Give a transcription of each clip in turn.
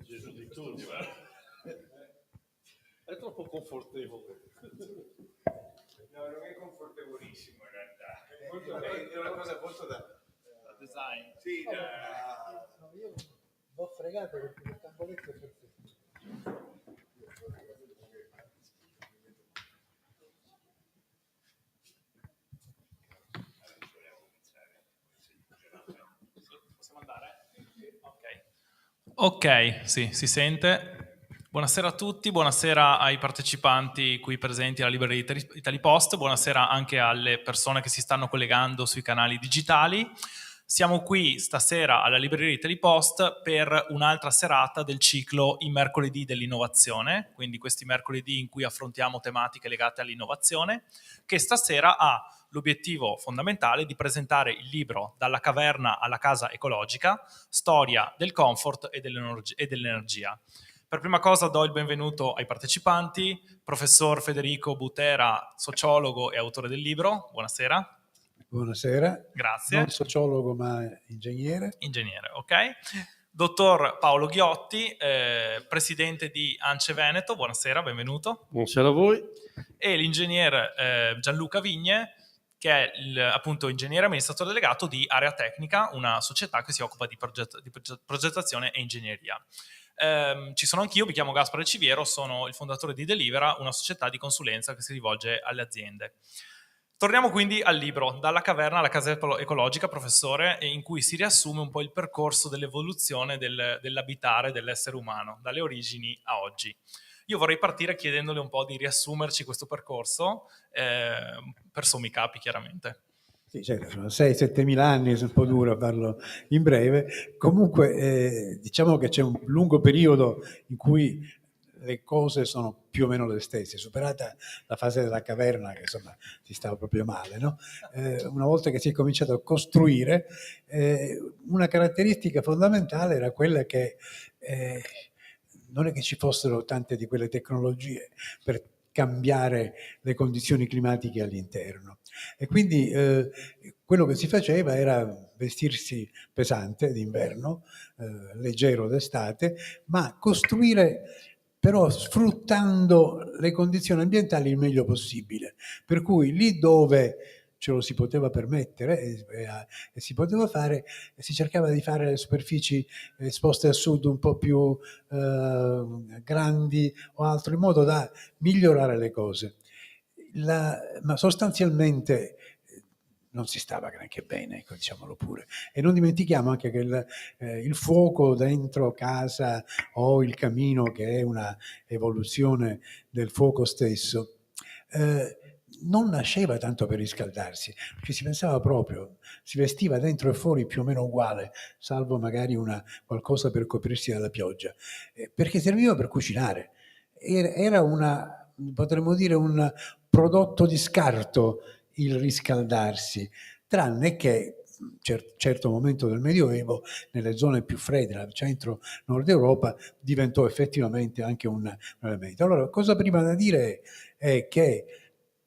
Gesù di tutti, è troppo confortevole. No, non è confortevolissimo in realtà. È una cosa molto da Design. Sì, No, io l'ho fregato perché il tamboletto è perfetto. Possiamo andare? Ok, sì, si sente. Buonasera a tutti, buonasera ai partecipanti qui presenti alla libreria Italipost, buonasera anche alle persone che si stanno collegando sui canali digitali. Siamo qui stasera alla libreria Italipost per un'altra serata del ciclo I mercoledì dell'innovazione, quindi questi mercoledì in cui affrontiamo tematiche legate all'innovazione, che stasera ha l'obiettivo fondamentale di presentare il libro Dalla caverna alla casa ecologica, storia del comfort e dell'energia. Per prima cosa do il benvenuto ai partecipanti, professor Federico Butera, sociologo e autore del libro. Buonasera. Buonasera. Grazie. Non sociologo ma ingegnere. Ingegnere, ok. Dottor Paolo Ghiotti, presidente di ANCE Veneto. Buonasera, benvenuto. Buonasera a voi. E l'ingegnere Gianluca Vigne, che è appunto ingegnere amministratore delegato di Area Tecnica, una società che si occupa di progettazione e ingegneria. Ci sono anch'io, mi chiamo Gaspare Civiero, sono il fondatore di Delivera, una società di consulenza che si rivolge alle aziende. Torniamo quindi al libro Dalla caverna alla casa ecologica, professore, in cui si riassume un po' il percorso dell'evoluzione dell'abitare dell'essere umano, dalle origini a oggi. Io vorrei partire chiedendole un po' di riassumerci questo percorso, per sommi capi chiaramente. Sì, certo, sono 6-7 mila anni, è un po' duro farlo in breve. Comunque diciamo che c'è un lungo periodo in cui le cose sono più o meno le stesse, superata la fase della caverna, che insomma si stava proprio male, no? Una volta che si è cominciato a costruire, una caratteristica fondamentale era quella che non è che ci fossero tante di quelle tecnologie per cambiare le condizioni climatiche all'interno. E quindi quello che si faceva era vestirsi pesante d'inverno, leggero d'estate, ma costruire però sfruttando le condizioni ambientali il meglio possibile. Per cui lì dove ce lo si poteva permettere e si poteva fare, si cercava di fare le superfici esposte a sud un po' più grandi o altro, in modo da migliorare le cose. Ma sostanzialmente non si stava granché bene, ecco, diciamolo pure. E non dimentichiamo anche che il fuoco dentro casa o il camino, che è una evoluzione del fuoco stesso, non nasceva tanto per riscaldarsi, perché si pensava proprio, si vestiva dentro e fuori più o meno uguale, salvo magari qualcosa per coprirsi dalla pioggia, perché serviva per cucinare. Era potremmo dire, un prodotto di scarto il riscaldarsi, tranne che certo momento del Medioevo, nelle zone più fredde, nel centro-nord Europa, diventò effettivamente anche un elemento. Allora, cosa prima da dire è che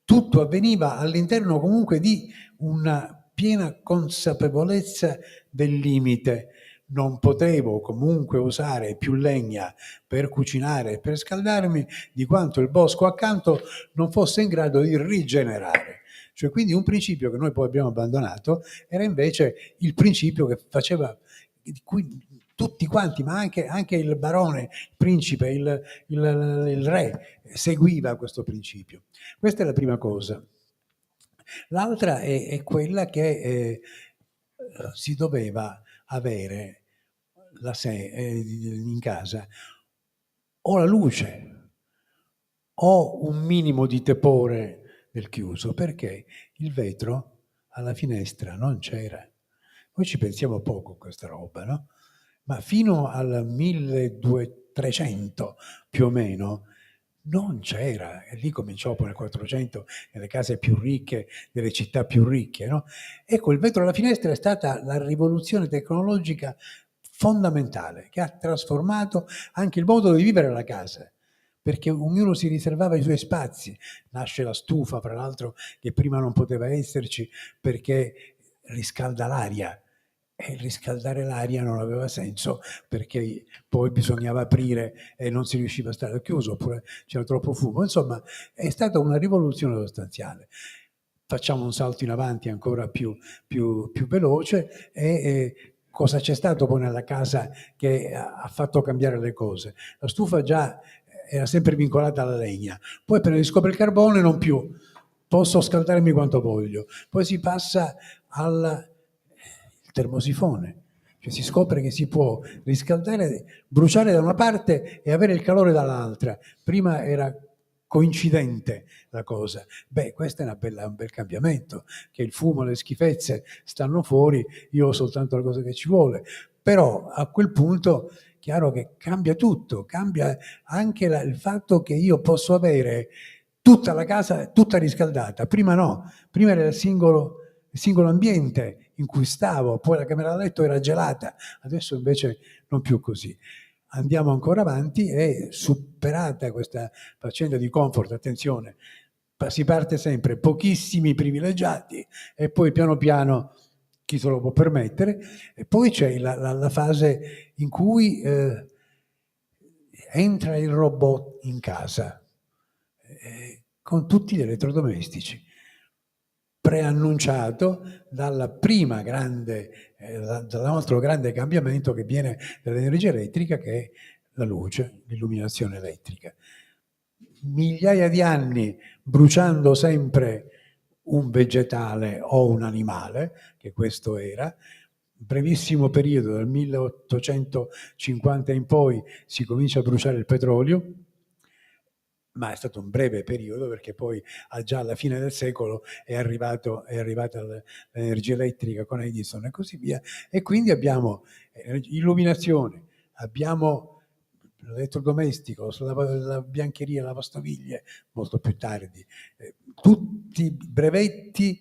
tutto avveniva all'interno comunque di una piena consapevolezza del limite. Non potevo comunque usare più legna per cucinare e per scaldarmi di quanto il bosco accanto non fosse in grado di rigenerare. Cioè, quindi un principio che noi poi abbiamo abbandonato era invece il principio che faceva, di cui tutti quanti, ma anche il barone, il principe, il re, seguiva questo principio. Questa è la prima cosa. L'altra è quella che si doveva avere in casa o la luce o un minimo di tepore del chiuso, perché il vetro alla finestra non c'era. Noi ci pensiamo poco a questa roba, no? Ma fino al 1300 più o meno non c'era, e lì cominciò poi nel 400 nelle case più ricche, nelle città più ricche, no? Ecco, il vetro alla finestra è stata la rivoluzione tecnologica fondamentale che ha trasformato anche il modo di vivere la casa, perché ognuno si riservava i suoi spazi. Nasce la stufa, fra l'altro, che prima non poteva esserci perché riscalda l'aria. e riscaldare l'aria non aveva senso, perché poi bisognava aprire e non si riusciva a stare chiuso, oppure c'era troppo fumo. Insomma, è stata una rivoluzione sostanziale. Facciamo un salto in avanti ancora più veloce cosa c'è stato poi nella casa che ha fatto cambiare le cose? La stufa già era sempre vincolata alla legna, poi appena si scopre il carbone non più, posso scaldarmi quanto voglio. Poi si passa al termosifone, cioè si scopre che si può riscaldare, bruciare da una parte e avere il calore dall'altra. Prima era coincidente la cosa. Beh, questo è un bel cambiamento, che il fumo, le schifezze stanno fuori, io ho soltanto la cosa che ci vuole. Però a quel punto, chiaro che cambia tutto, cambia anche il fatto che io posso avere tutta la casa tutta riscaldata. Prima no, prima era il singolo ambiente in cui stavo, poi la camera da letto era gelata, adesso invece non più così. Andiamo ancora avanti e, superata questa faccenda di comfort, attenzione, si parte sempre pochissimi privilegiati e poi piano piano chi se lo può permettere, e poi c'è la fase in cui entra il robot in casa con tutti gli elettrodomestici, preannunciato dal nostro grande cambiamento che viene dall'energia elettrica, che è la luce, l'illuminazione elettrica. Migliaia di anni bruciando sempre un vegetale o un animale, che questo era, brevissimo periodo, dal 1850 in poi si comincia a bruciare il petrolio, ma è stato un breve periodo, perché poi già alla fine del secolo è arrivata l'energia elettrica con Edison e così via, e quindi abbiamo illuminazione, abbiamo l'elettrodomestico, la biancheria, la lavastoviglie, molto più tardi, tutti brevetti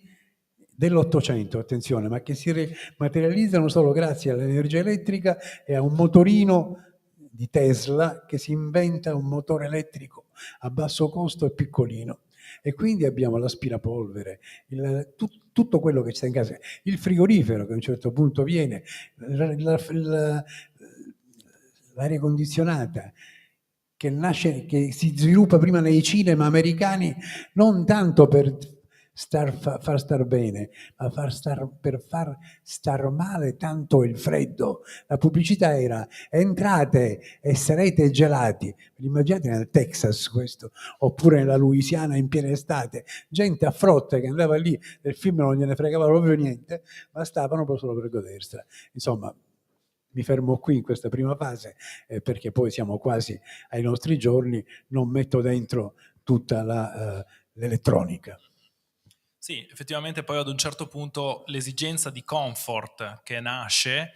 dell'Ottocento, attenzione, ma che si materializzano solo grazie all'energia elettrica e a un motorino di Tesla che si inventa un motore elettrico a basso costo e piccolino. E quindi abbiamo l'aspirapolvere, tutto quello che c'è in casa, il frigorifero che a un certo punto viene, l'aria condizionata che nasce, che si sviluppa prima nei cinema americani, non tanto per far star bene, ma per far star male tanto il freddo. La pubblicità era: entrate e sarete gelati. Immaginate nel Texas questo, oppure nella Louisiana in piena estate, gente a frotte che andava lì, del film non gliene fregava proprio niente, ma stavano solo per godersela. Insomma, mi fermo qui in questa prima fase, perché poi siamo quasi ai nostri giorni, non metto dentro tutta l'elettronica. Sì, effettivamente poi ad un certo punto l'esigenza di comfort che nasce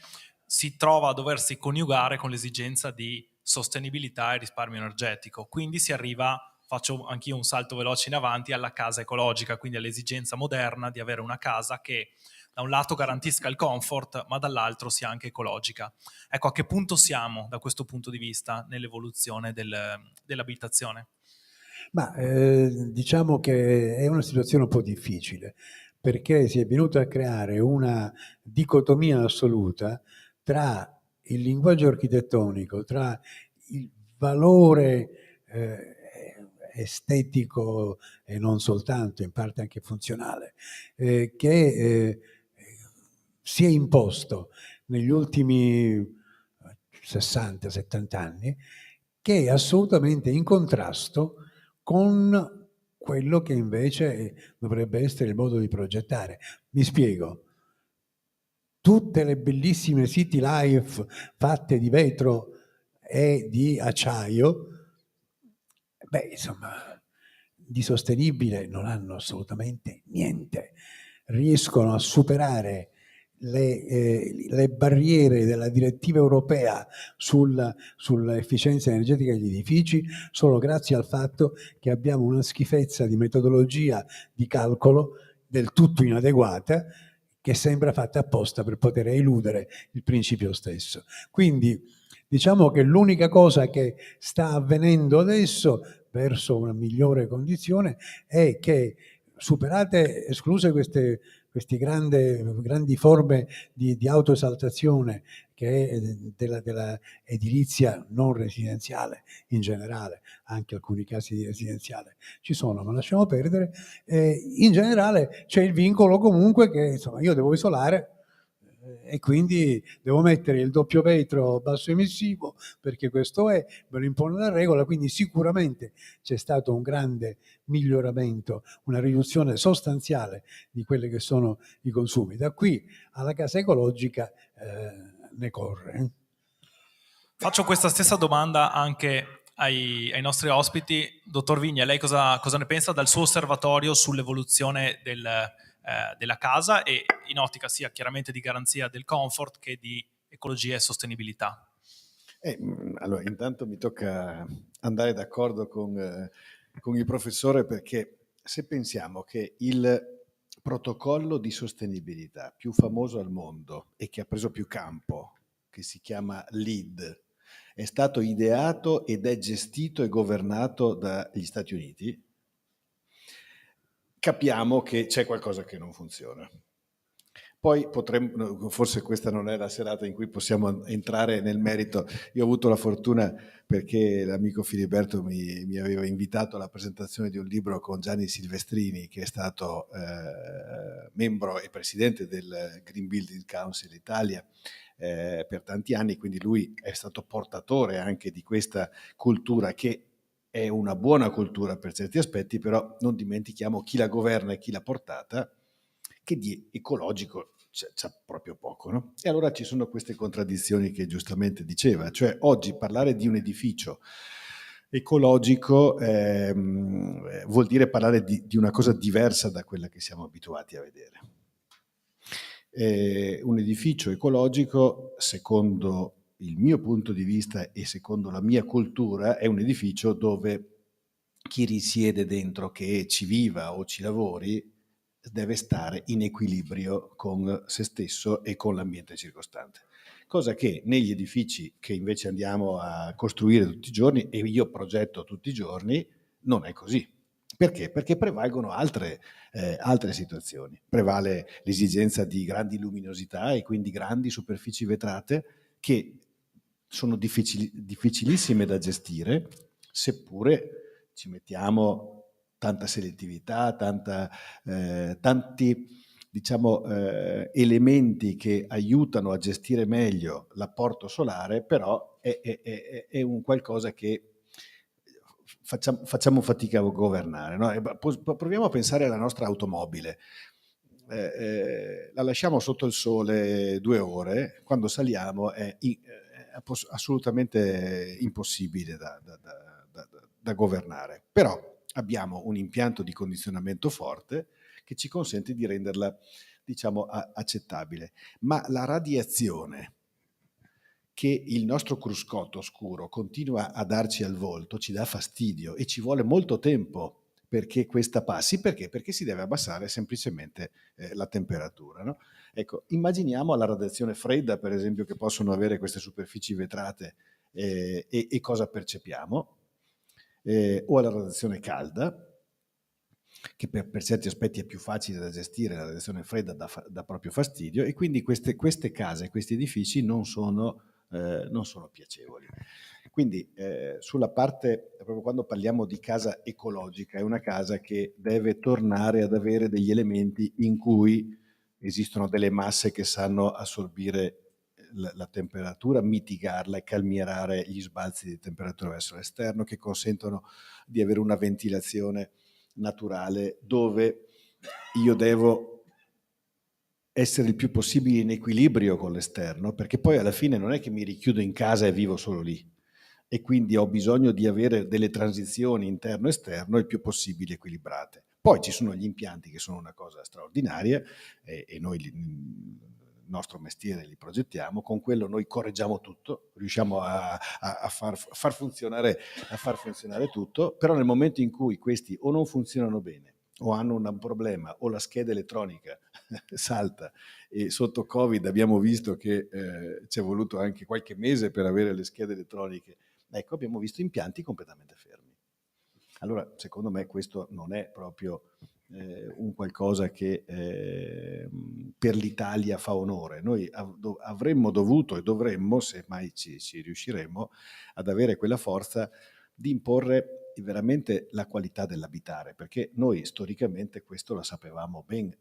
si trova a doversi coniugare con l'esigenza di sostenibilità e risparmio energetico. Quindi si arriva, faccio anch'io un salto veloce in avanti, alla casa ecologica, quindi all'esigenza moderna di avere una casa che da un lato garantisca il comfort, ma dall'altro sia anche ecologica. Ecco, a che punto siamo da questo punto di vista nell'evoluzione dell'abitazione? Ma diciamo che è una situazione un po' difficile, perché si è venuta a creare una dicotomia assoluta tra il linguaggio architettonico, tra il valore estetico e non soltanto, in parte anche funzionale, che si è imposto negli ultimi 60-70 anni, che è assolutamente in contrasto con quello che invece dovrebbe essere il modo di progettare. Mi spiego. Tutte le bellissime city life fatte di vetro e di acciaio, beh, insomma, di sostenibile non hanno assolutamente niente. Riescono a superare le barriere della direttiva europea sull'efficienza energetica degli edifici solo grazie al fatto che abbiamo una schifezza di metodologia di calcolo del tutto inadeguata, che sembra fatta apposta per poter eludere il principio stesso. Quindi diciamo che l'unica cosa che sta avvenendo adesso verso una migliore condizione è che, escluse queste queste grandi forme di autoesaltazione che è della edilizia non residenziale in generale, anche alcuni casi di residenziale ci sono, ma lasciamo perdere. In generale c'è il vincolo comunque che insomma io devo isolare e quindi devo mettere il doppio vetro basso emissivo perché questo me lo impone la regola, quindi sicuramente c'è stato un grande miglioramento, una riduzione sostanziale di quelli che sono i consumi. Da qui alla casa ecologica ne corre. Faccio questa stessa domanda anche ai nostri ospiti. Dottor Vigna, lei cosa ne pensa dal suo osservatorio sull'evoluzione della casa e in ottica sia chiaramente di garanzia del comfort che di ecologia e sostenibilità? Allora, intanto mi tocca andare d'accordo con il professore, perché se pensiamo che il protocollo di sostenibilità più famoso al mondo e che ha preso più campo, che si chiama LEED, è stato ideato ed è gestito e governato dagli Stati Uniti, capiamo che c'è qualcosa che non funziona. Poi potremmo, forse questa non è la serata in cui possiamo entrare nel merito. Io ho avuto la fortuna, perché l'amico Filiberto mi aveva invitato alla presentazione di un libro con Gianni Silvestrini, che è stato membro e presidente del Green Building Council Italia per tanti anni, quindi lui è stato portatore anche di questa cultura, che è una buona cultura per certi aspetti, però non dimentichiamo chi la governa e chi l'ha portata, che di ecologico c'ha proprio poco, no? E allora ci sono queste contraddizioni che giustamente diceva, cioè oggi parlare di un edificio ecologico vuol dire parlare di una cosa diversa da quella che siamo abituati a vedere. Un edificio ecologico, secondo il mio punto di vista e secondo la mia cultura, è un edificio dove chi risiede dentro, che ci viva o ci lavori, deve stare in equilibrio con se stesso e con l'ambiente circostante. Cosa che negli edifici che invece andiamo a costruire tutti i giorni, e io progetto tutti i giorni, non è così. Perché? Perché prevalgono altre situazioni. Prevale l'esigenza di grandi luminosità e quindi grandi superfici vetrate che sono difficilissime da gestire, seppure ci mettiamo tanta selettività, tanti diciamo, elementi che aiutano a gestire meglio l'apporto solare, però è un qualcosa che facciamo fatica a governare, no? Proviamo a pensare alla nostra automobile. La lasciamo sotto il sole 2 ore, quando saliamo è assolutamente impossibile da governare. Però abbiamo un impianto di condizionamento forte che ci consente di renderla, diciamo, accettabile. Ma la radiazione che il nostro cruscotto scuro continua a darci al volto ci dà fastidio e ci vuole molto tempo perché questa passi. Perché? Perché si deve abbassare semplicemente la temperatura, no? Ecco, immaginiamo la radiazione fredda, per esempio, che possono avere queste superfici vetrate e cosa percepiamo, o alla radiazione calda, che per certi aspetti è più facile da gestire, la radiazione fredda dà proprio fastidio, e quindi queste case, questi edifici non sono piacevoli. Quindi sulla parte, proprio quando parliamo di casa ecologica, è una casa che deve tornare ad avere degli elementi in cui esistono delle masse che sanno assorbire la temperatura, mitigarla e calmierare gli sbalzi di temperatura verso l'esterno, che consentono di avere una ventilazione naturale dove io devo essere il più possibile in equilibrio con l'esterno, perché poi alla fine non è che mi richiudo in casa e vivo solo lì, e quindi ho bisogno di avere delle transizioni interno-esterno il più possibile equilibrate. Poi ci sono gli impianti che sono una cosa straordinaria e noi il nostro mestiere li progettiamo, con quello noi correggiamo tutto, riusciamo a far funzionare tutto, però nel momento in cui questi o non funzionano bene o hanno un problema o la scheda elettronica salta, e sotto Covid abbiamo visto che ci è voluto anche qualche mese per avere le schede elettroniche, ecco, abbiamo visto impianti completamente fermi. Allora, secondo me questo non è proprio un qualcosa che per l'Italia fa onore. Noi avremmo dovuto e dovremmo, se mai ci riusciremo, ad avere quella forza di imporre veramente la qualità dell'abitare, perché noi storicamente questo lo sapevamo ben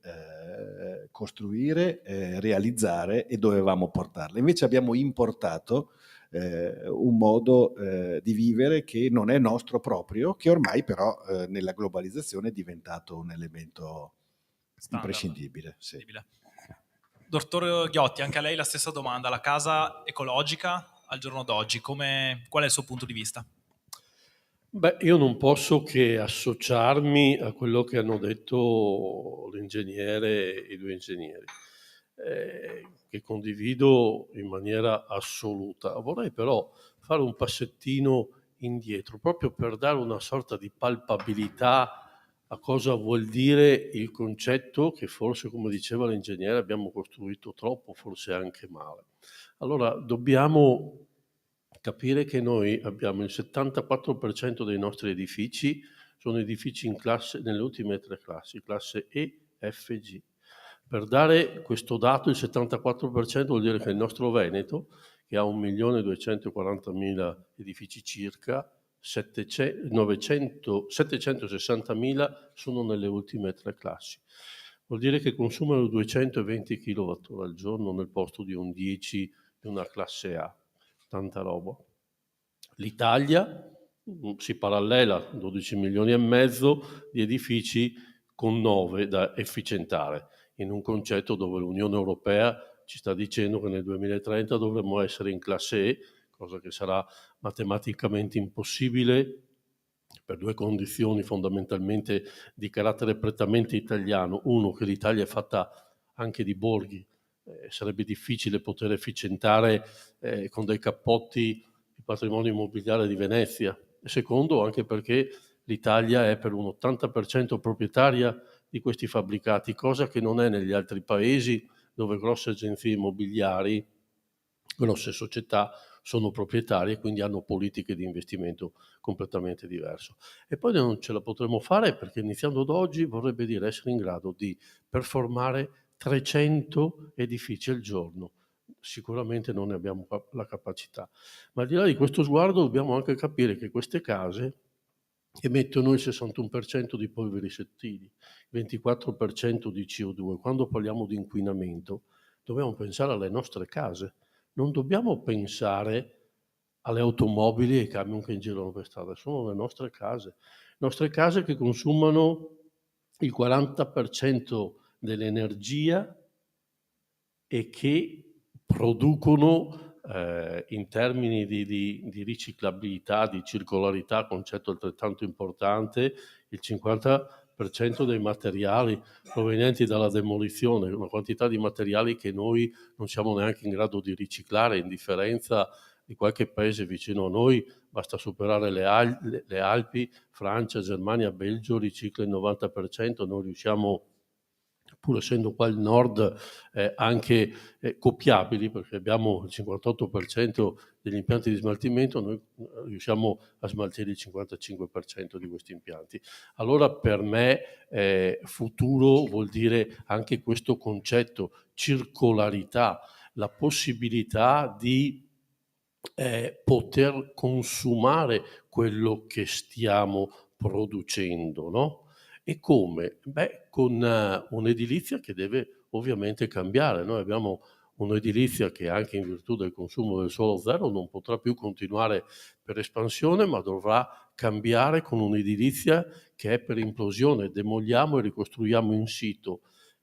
costruire, realizzare e dovevamo portarlo. Invece abbiamo importato un modo di vivere che non è nostro proprio, che ormai però nella globalizzazione è diventato un elemento Standard. imprescindibile. Sì. Dottor Ghiotti, anche a lei la stessa domanda. La casa ecologica al giorno d'oggi, qual è il suo punto di vista? Beh, io non posso che associarmi a quello che hanno detto l'ingegnere e i due ingegneri, che condivido in maniera assoluta. Vorrei però fare un passettino indietro, proprio per dare una sorta di palpabilità a cosa vuol dire il concetto che forse, come diceva l'ingegnere, abbiamo costruito troppo, forse anche male. Allora, dobbiamo capire che noi abbiamo il 74% dei nostri edifici sono edifici in classe, nelle ultime 3 classi, classe E, F, G. Per dare questo dato, il 74% vuol dire che il nostro Veneto, che ha 1.240.000 edifici circa, 760.000 sono nelle ultime 3 classi. Vuol dire che consumano 220 kWh al giorno nel posto di un 10 di una classe A. Tanta roba. L'Italia si parallela 12 milioni e mezzo di edifici con 9 da efficientare, in un concetto dove l'Unione Europea ci sta dicendo che nel 2030 dovremmo essere in classe E, cosa che sarà matematicamente impossibile per 2 condizioni fondamentalmente di carattere prettamente italiano. Uno, che l'Italia è fatta anche di borghi, sarebbe difficile poter efficientare con dei cappotti il patrimonio immobiliare di Venezia. E secondo, anche perché l'Italia è per un 80% proprietaria di questi fabbricati, cosa che non è negli altri paesi dove grosse agenzie immobiliari, grosse società sono proprietarie e quindi hanno politiche di investimento completamente diverse. E poi non ce la potremo fare perché iniziando da oggi vorrebbe dire essere in grado di performare 300 edifici al giorno. Sicuramente non ne abbiamo la capacità. Ma al di là di questo sguardo dobbiamo anche capire che queste case emettono il 61% di polveri sottili, il 24% di CO2. Quando parliamo di inquinamento dobbiamo pensare alle nostre case, non dobbiamo pensare alle automobili e ai camion che girano per strada, sono le nostre case che consumano il 40% dell'energia e che producono in termini di riciclabilità, di circolarità, concetto altrettanto importante, il 50% dei materiali provenienti dalla demolizione, una quantità di materiali che noi non siamo neanche in grado di riciclare, in differenza di qualche paese vicino a noi. Basta superare le Alpi, Francia, Germania, Belgio ricicla il 90%, noi riusciamo, pur essendo qua il nord, anche copiabili, perché abbiamo il 58% degli impianti di smaltimento, noi riusciamo a smaltire il 55% di questi impianti. Allora per me futuro vuol dire anche questo concetto, circolarità, la possibilità di poter consumare quello che stiamo producendo, no? E come? Beh, con un'edilizia che deve ovviamente cambiare. Noi abbiamo un'edilizia che anche in virtù del consumo del suolo zero non potrà più continuare per espansione, ma dovrà cambiare con un'edilizia che è per implosione. Demoliamo e ricostruiamo in situ,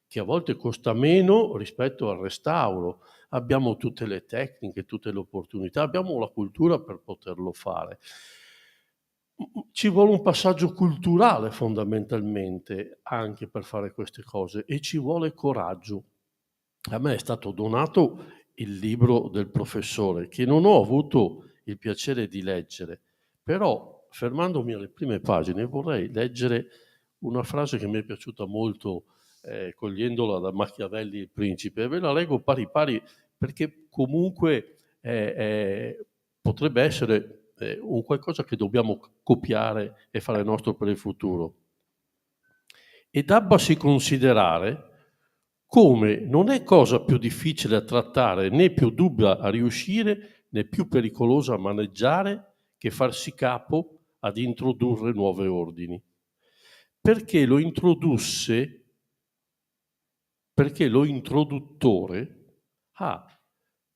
che a volte costa meno rispetto al restauro. Abbiamo tutte le tecniche, tutte le opportunità, abbiamo la cultura per poterlo fare. Ci vuole un passaggio culturale fondamentalmente anche per fare queste cose e ci vuole coraggio. A me è stato donato il libro del professore che non ho avuto il piacere di leggere, però fermandomi alle prime pagine vorrei leggere una frase che mi è piaciuta molto, cogliendola da Machiavelli il principe, e ve la leggo pari pari perché comunque potrebbe essere un qualcosa che dobbiamo copiare e fare nostro per il futuro. e dabbasi considerare come non è cosa più difficile a trattare, né più dubbia a riuscire, né più pericolosa a maneggiare che farsi capo ad introdurre nuovi ordini. Perché lo introdusse, perché lo introduttore ha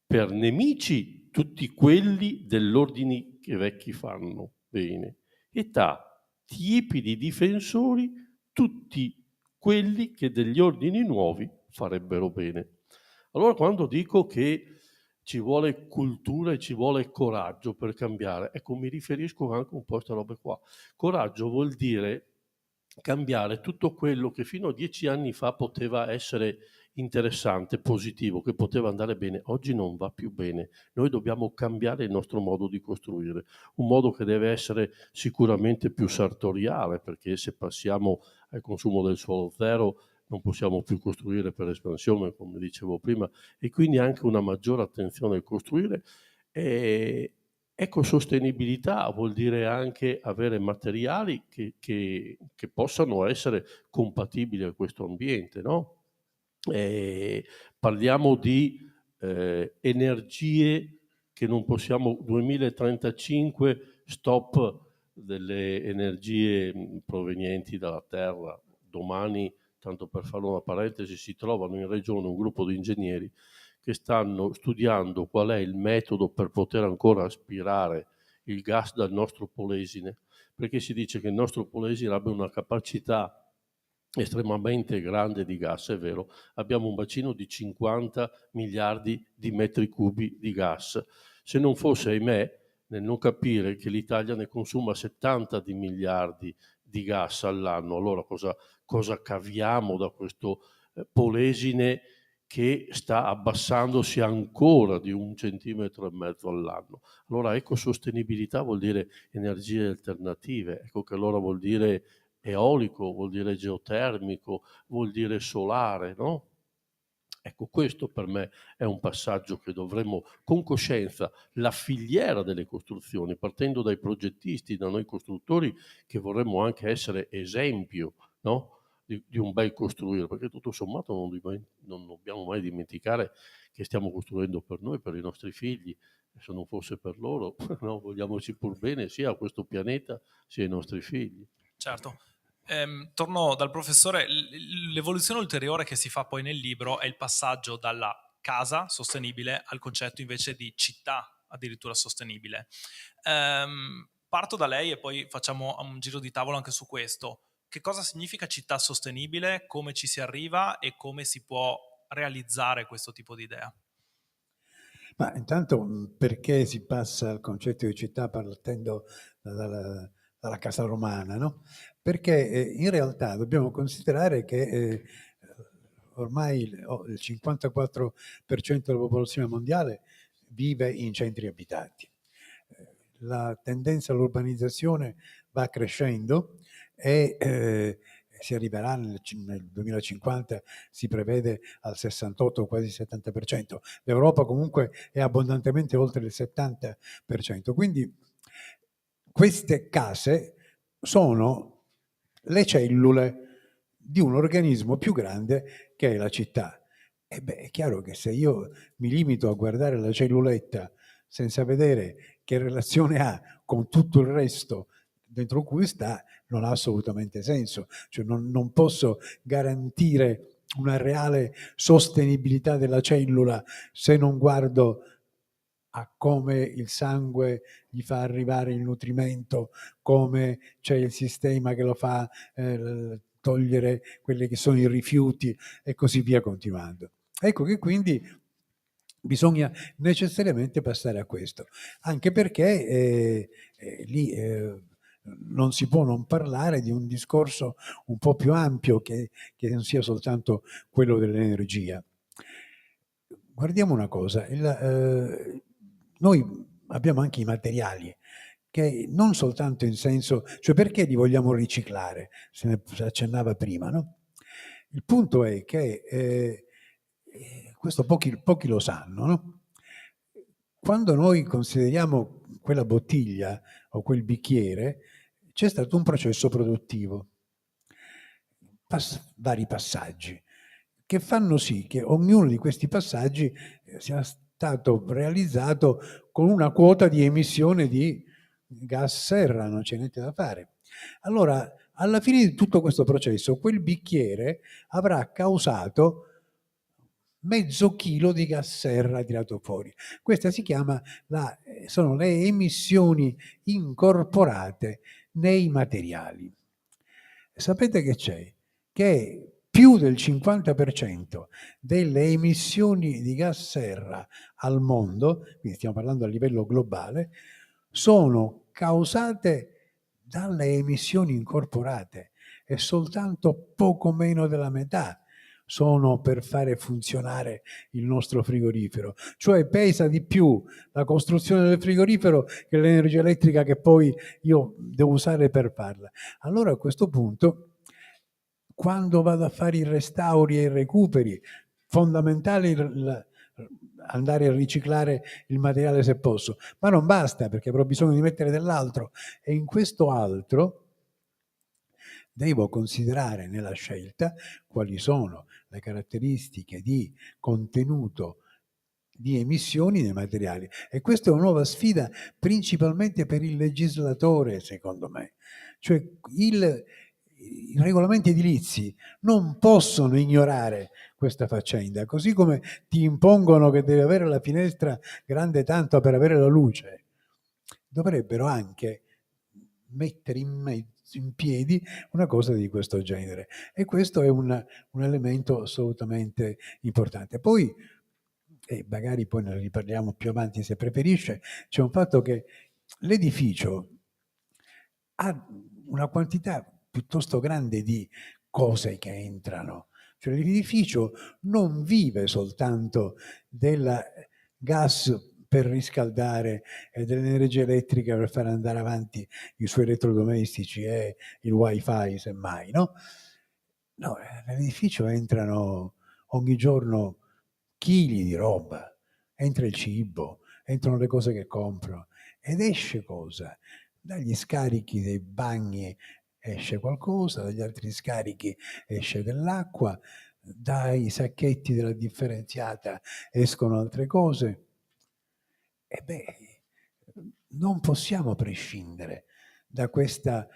per nemici tutti quelli dell'ordine che vecchi fanno bene e t'ha tiepidi difensori tutti quelli che degli ordini nuovi farebbero bene. Allora quando dico che ci vuole cultura e ci vuole coraggio per cambiare, ecco, mi riferisco anche un po' a queste robe qua. Coraggio vuol dire cambiare tutto quello che fino a 10 anni fa poteva essere interessante, positivo, che poteva andare bene, oggi non va più bene. Noi dobbiamo cambiare il nostro modo di costruire, un modo che deve essere sicuramente più sartoriale, perché se passiamo al consumo del suolo zero non possiamo più costruire per espansione, come dicevo prima, e quindi anche una maggiore attenzione al costruire. E ecosostenibilità vuol dire anche avere materiali che possano essere compatibili a questo ambiente, no? Parliamo di energie che non possiamo, 2035 stop delle energie provenienti dalla terra. Domani, tanto per fare una parentesi, si trovano in regione un gruppo di ingegneri che stanno studiando qual è il metodo per poter ancora aspirare il gas dal nostro Polesine, perché si dice che il nostro Polesine abbia una capacità estremamente grande di gas, è vero, abbiamo un bacino di 50 miliardi di metri cubi di gas. Se non fosse, ahimè, nel non capire che l'Italia ne consuma 70 di miliardi di gas all'anno, allora cosa caviamo da questo Polesine che sta abbassandosi ancora di 1,5 centimetri all'anno? Allora ecosostenibilità vuol dire energie alternative, ecco che allora vuol dire eolico, vuol dire geotermico, vuol dire solare, no? Ecco, questo per me è un passaggio che dovremmo, con coscienza, la filiera delle costruzioni, partendo dai progettisti, da noi costruttori, che vorremmo anche essere esempio, no? Di un bel costruire, perché tutto sommato non dobbiamo mai dimenticare che stiamo costruendo per noi, per i nostri figli, e se non fosse per loro, no? Vogliamoci pur bene sia a questo pianeta sia ai nostri figli. Certo. Torno dal professore. L'evoluzione ulteriore che si fa poi nel libro è il passaggio dalla casa sostenibile al concetto invece di città addirittura sostenibile. Parto da lei e poi facciamo un giro di tavolo anche su questo. Che cosa significa città sostenibile, come ci si arriva e come si può realizzare questo tipo di idea? Ma intanto perché si passa al concetto di città partendo dalla casa romana, no? Perché in realtà dobbiamo considerare che ormai il 54% della popolazione mondiale vive in centri abitati. La tendenza all'urbanizzazione va crescendo e si arriverà nel 2050, si prevede al 68, quasi 70%. L'Europa comunque è abbondantemente oltre il 70%. Quindi queste case sono le cellule di un organismo più grande che è la città. E beh, è chiaro che se io mi limito a guardare la celluletta senza vedere che relazione ha con tutto il resto dentro cui sta, non ha assolutamente senso. Cioè non posso garantire una reale sostenibilità della cellula se non guardo a come il sangue gli fa arrivare il nutrimento, come c'è il sistema che lo fa togliere quelli che sono i rifiuti e così via continuando. Ecco che quindi bisogna necessariamente passare a questo, anche perché lì non si può non parlare di un discorso un po' più ampio che non sia soltanto quello dell'energia. Guardiamo una cosa, noi abbiamo anche i materiali che non soltanto in senso, cioè perché li vogliamo riciclare, se ne accennava prima, no? Il punto è che questo pochi lo sanno, no? Quando noi consideriamo quella bottiglia o quel bicchiere, c'è stato un processo produttivo. vari passaggi che fanno sì che ognuno di questi passaggi sia stato realizzato con una quota di emissione di gas serra, non c'è niente da fare. Allora, alla fine di tutto questo processo, quel bicchiere avrà causato mezzo chilo di gas serra tirato fuori. Questa si chiama sono le emissioni incorporate nei materiali. Sapete che c'è? Che più del 50% delle emissioni di gas serra al mondo, quindi stiamo parlando a livello globale, sono causate dalle emissioni incorporate e soltanto poco meno della metà sono per fare funzionare il nostro frigorifero. Cioè pesa di più la costruzione del frigorifero che l'energia elettrica che poi io devo usare per farla. Allora a questo punto, quando vado a fare i restauri e i recuperi, fondamentale andare a riciclare il materiale se posso, ma non basta perché avrò bisogno di mettere dell'altro e in questo altro devo considerare nella scelta quali sono le caratteristiche di contenuto di emissioni nei materiali. E questa è una nuova sfida principalmente per il legislatore, secondo me. Cioè i regolamenti edilizi non possono ignorare questa faccenda, così come ti impongono che devi avere la finestra grande tanto per avere la luce. Dovrebbero anche mettere in piedi una cosa di questo genere. E questo è un elemento assolutamente importante. Poi, e magari poi ne riparliamo più avanti se preferisce, c'è un fatto che l'edificio ha una quantità piuttosto grande di cose che entrano. Cioè l'edificio non vive soltanto del gas per riscaldare e dell'energia elettrica per far andare avanti i suoi elettrodomestici e il wifi semmai, no? No, nell'edificio entrano ogni giorno chili di roba, entra il cibo, entrano le cose che compro ed esce cosa? Dagli scarichi dei bagni esce qualcosa, dagli altri scarichi esce dell'acqua, dai sacchetti della differenziata escono altre cose. E beh, non possiamo prescindere da questa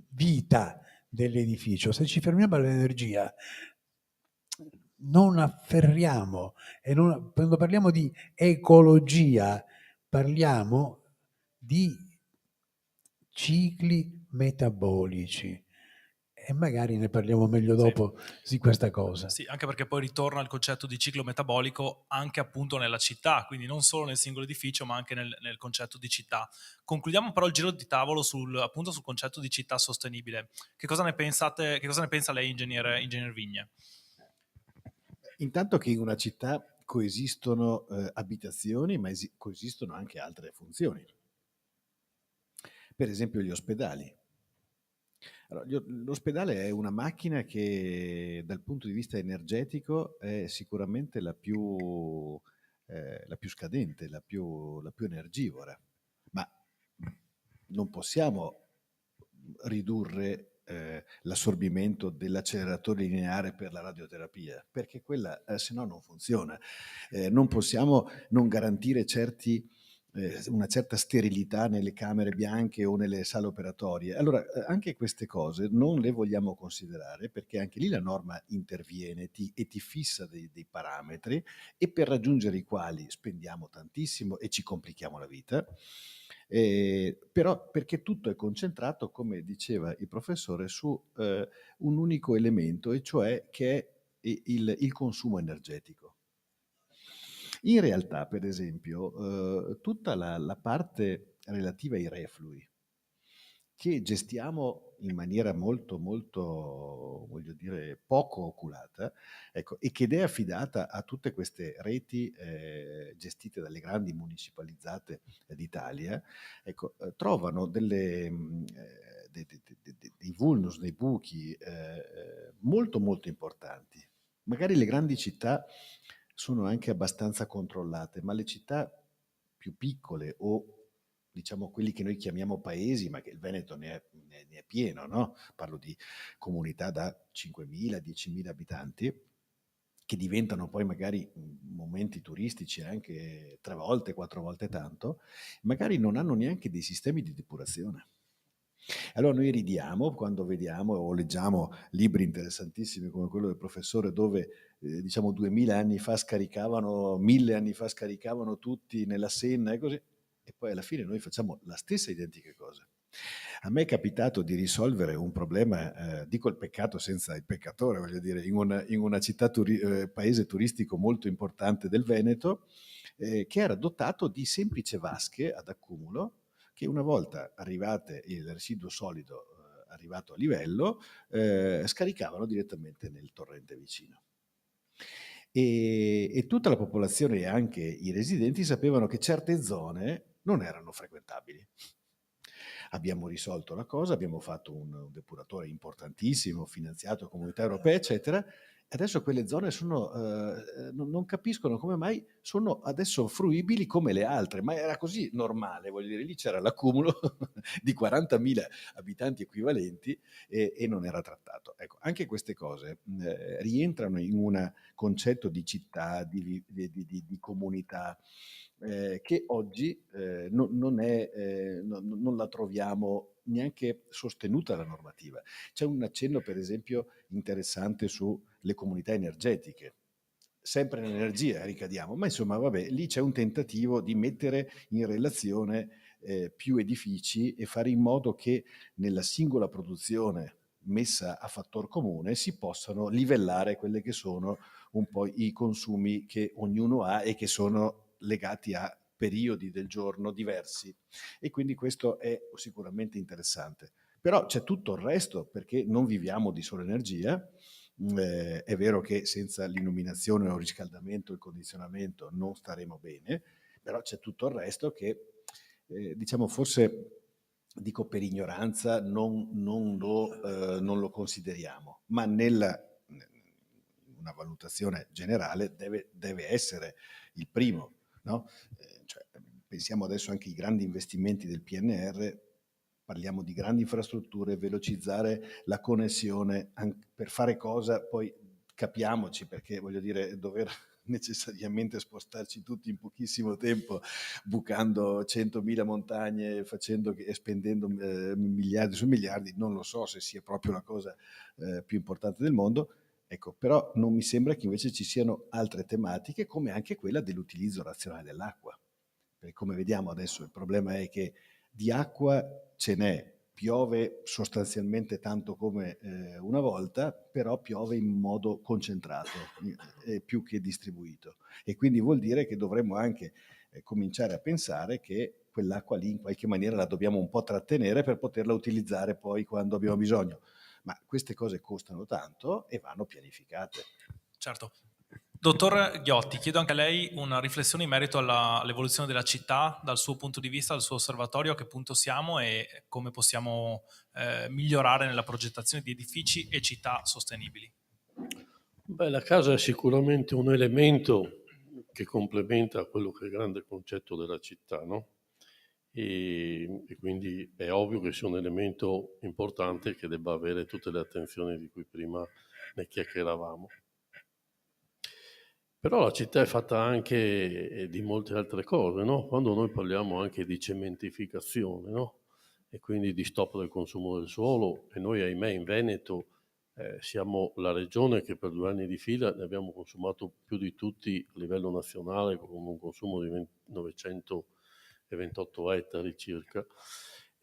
vita dell'edificio. Se ci fermiamo all'energia, non afferriamo, quando parliamo di ecologia, parliamo di cicli metabolici. E magari ne parliamo meglio dopo di questa cosa. Sì, anche perché poi ritorna al concetto di ciclo metabolico anche appunto nella città, quindi non solo nel singolo edificio ma anche nel concetto di città. Concludiamo però il giro di tavolo appunto sul concetto di città sostenibile. Che cosa ne pensate? Che cosa ne pensa lei, ingegner Vigne? Intanto che in una città coesistono abitazioni, ma coesistono anche altre funzioni. Per esempio gli ospedali. Allora, l'ospedale è una macchina che dal punto di vista energetico è sicuramente la più scadente, la più energivora, ma non possiamo ridurre l'assorbimento dell'acceleratore lineare per la radioterapia, perché quella se no non funziona. Non possiamo non garantire una certa sterilità nelle camere bianche o nelle sale operatorie. Allora, anche queste cose non le vogliamo considerare perché anche lì la norma interviene e ti fissa dei parametri e per raggiungere i quali spendiamo tantissimo e ci complichiamo la vita. Però perché tutto è concentrato, come diceva il professore, su un unico elemento, e cioè che è il consumo energetico. In realtà, per esempio, tutta la parte relativa ai reflui, che gestiamo in maniera molto, molto, voglio dire, poco oculata, ecco, e che è affidata a tutte queste reti gestite dalle grandi municipalizzate d'Italia, ecco, trovano dei vulnus, dei buchi molto, molto importanti. Magari le grandi città sono anche abbastanza controllate, ma le città più piccole o diciamo quelli che noi chiamiamo paesi, ma che il Veneto ne è pieno, no? Parlo di comunità da 5.000, 10.000 abitanti, che diventano poi magari momenti turistici anche 3 volte, 4 volte tanto, magari non hanno neanche dei sistemi di depurazione. Allora noi ridiamo quando vediamo o leggiamo libri interessantissimi come quello del professore dove diciamo 2000 anni fa scaricavano, 1000 anni fa scaricavano tutti nella Senna e così, e poi alla fine noi facciamo la stessa identica cosa. A me è capitato di risolvere un problema, dico il peccato senza il peccatore, voglio dire, in una città, paese turistico molto importante del Veneto, che era dotato di semplici vasche ad accumulo, che una volta arrivate il residuo solido arrivato a livello, scaricavano direttamente nel torrente vicino. E tutta la popolazione e anche i residenti sapevano che certe zone non erano frequentabili. Abbiamo risolto la cosa, abbiamo fatto un depuratore importantissimo, finanziato da Comunità Europea, eccetera. E adesso quelle zone sono, non capiscono come mai sono adesso fruibili come le altre, ma era così normale, voglio dire, lì c'era l'accumulo di 40.000 abitanti equivalenti e non era trattato. Ecco, anche queste cose rientrano in un concetto di città, di comunità, che oggi non la troviamo neanche sostenuta dalla normativa. C'è un accenno, per esempio, interessante sulle comunità energetiche. Sempre nell'energia ricadiamo, ma insomma, vabbè, lì c'è un tentativo di mettere in relazione più edifici e fare in modo che nella singola produzione messa a fattor comune si possano livellare quelle che sono un po' i consumi che ognuno ha e che sono legati a periodi del giorno diversi. E quindi questo è sicuramente interessante. Però c'è tutto il resto, perché non viviamo di sola energia. È vero che senza l'illuminazione o il riscaldamento, il condizionamento non staremo bene, però c'è tutto il resto che, diciamo, forse dico per ignoranza, non lo consideriamo, ma una valutazione generale deve essere il primo, no? Cioè, pensiamo adesso anche ai grandi investimenti del PNR, parliamo di grandi infrastrutture, velocizzare la connessione, per fare cosa poi capiamoci, perché voglio dire, dover necessariamente spostarci tutti in pochissimo tempo, bucando 100.000 montagne e spendendo miliardi su miliardi, non lo so se sia proprio la cosa più importante del mondo. Ecco, però non mi sembra che invece ci siano altre tematiche, come anche quella dell'utilizzo razionale dell'acqua. Perché come vediamo adesso il problema è che di acqua ce n'è, piove sostanzialmente tanto come una volta, però piove in modo concentrato, più che distribuito. E quindi vuol dire che dovremmo anche cominciare a pensare che quell'acqua lì in qualche maniera la dobbiamo un po' trattenere per poterla utilizzare poi quando abbiamo bisogno. Ma queste cose costano tanto e vanno pianificate. Certo. Dottor Ghiotti, chiedo anche a lei una riflessione in merito all'evoluzione della città, dal suo punto di vista, dal suo osservatorio, a che punto siamo e come possiamo migliorare nella progettazione di edifici e città sostenibili. Beh, la casa è sicuramente un elemento che complementa quello che è il grande concetto della città, no? E quindi è ovvio che sia un elemento importante che debba avere tutte le attenzioni di cui prima ne chiacchieravamo. Però la città è fatta anche di molte altre cose, no? Quando noi parliamo anche di cementificazione, no? E quindi di stop del consumo del suolo, e noi ahimè in Veneto siamo la regione che per 2 anni di fila ne abbiamo consumato più di tutti a livello nazionale, con un consumo di 928 ettari circa.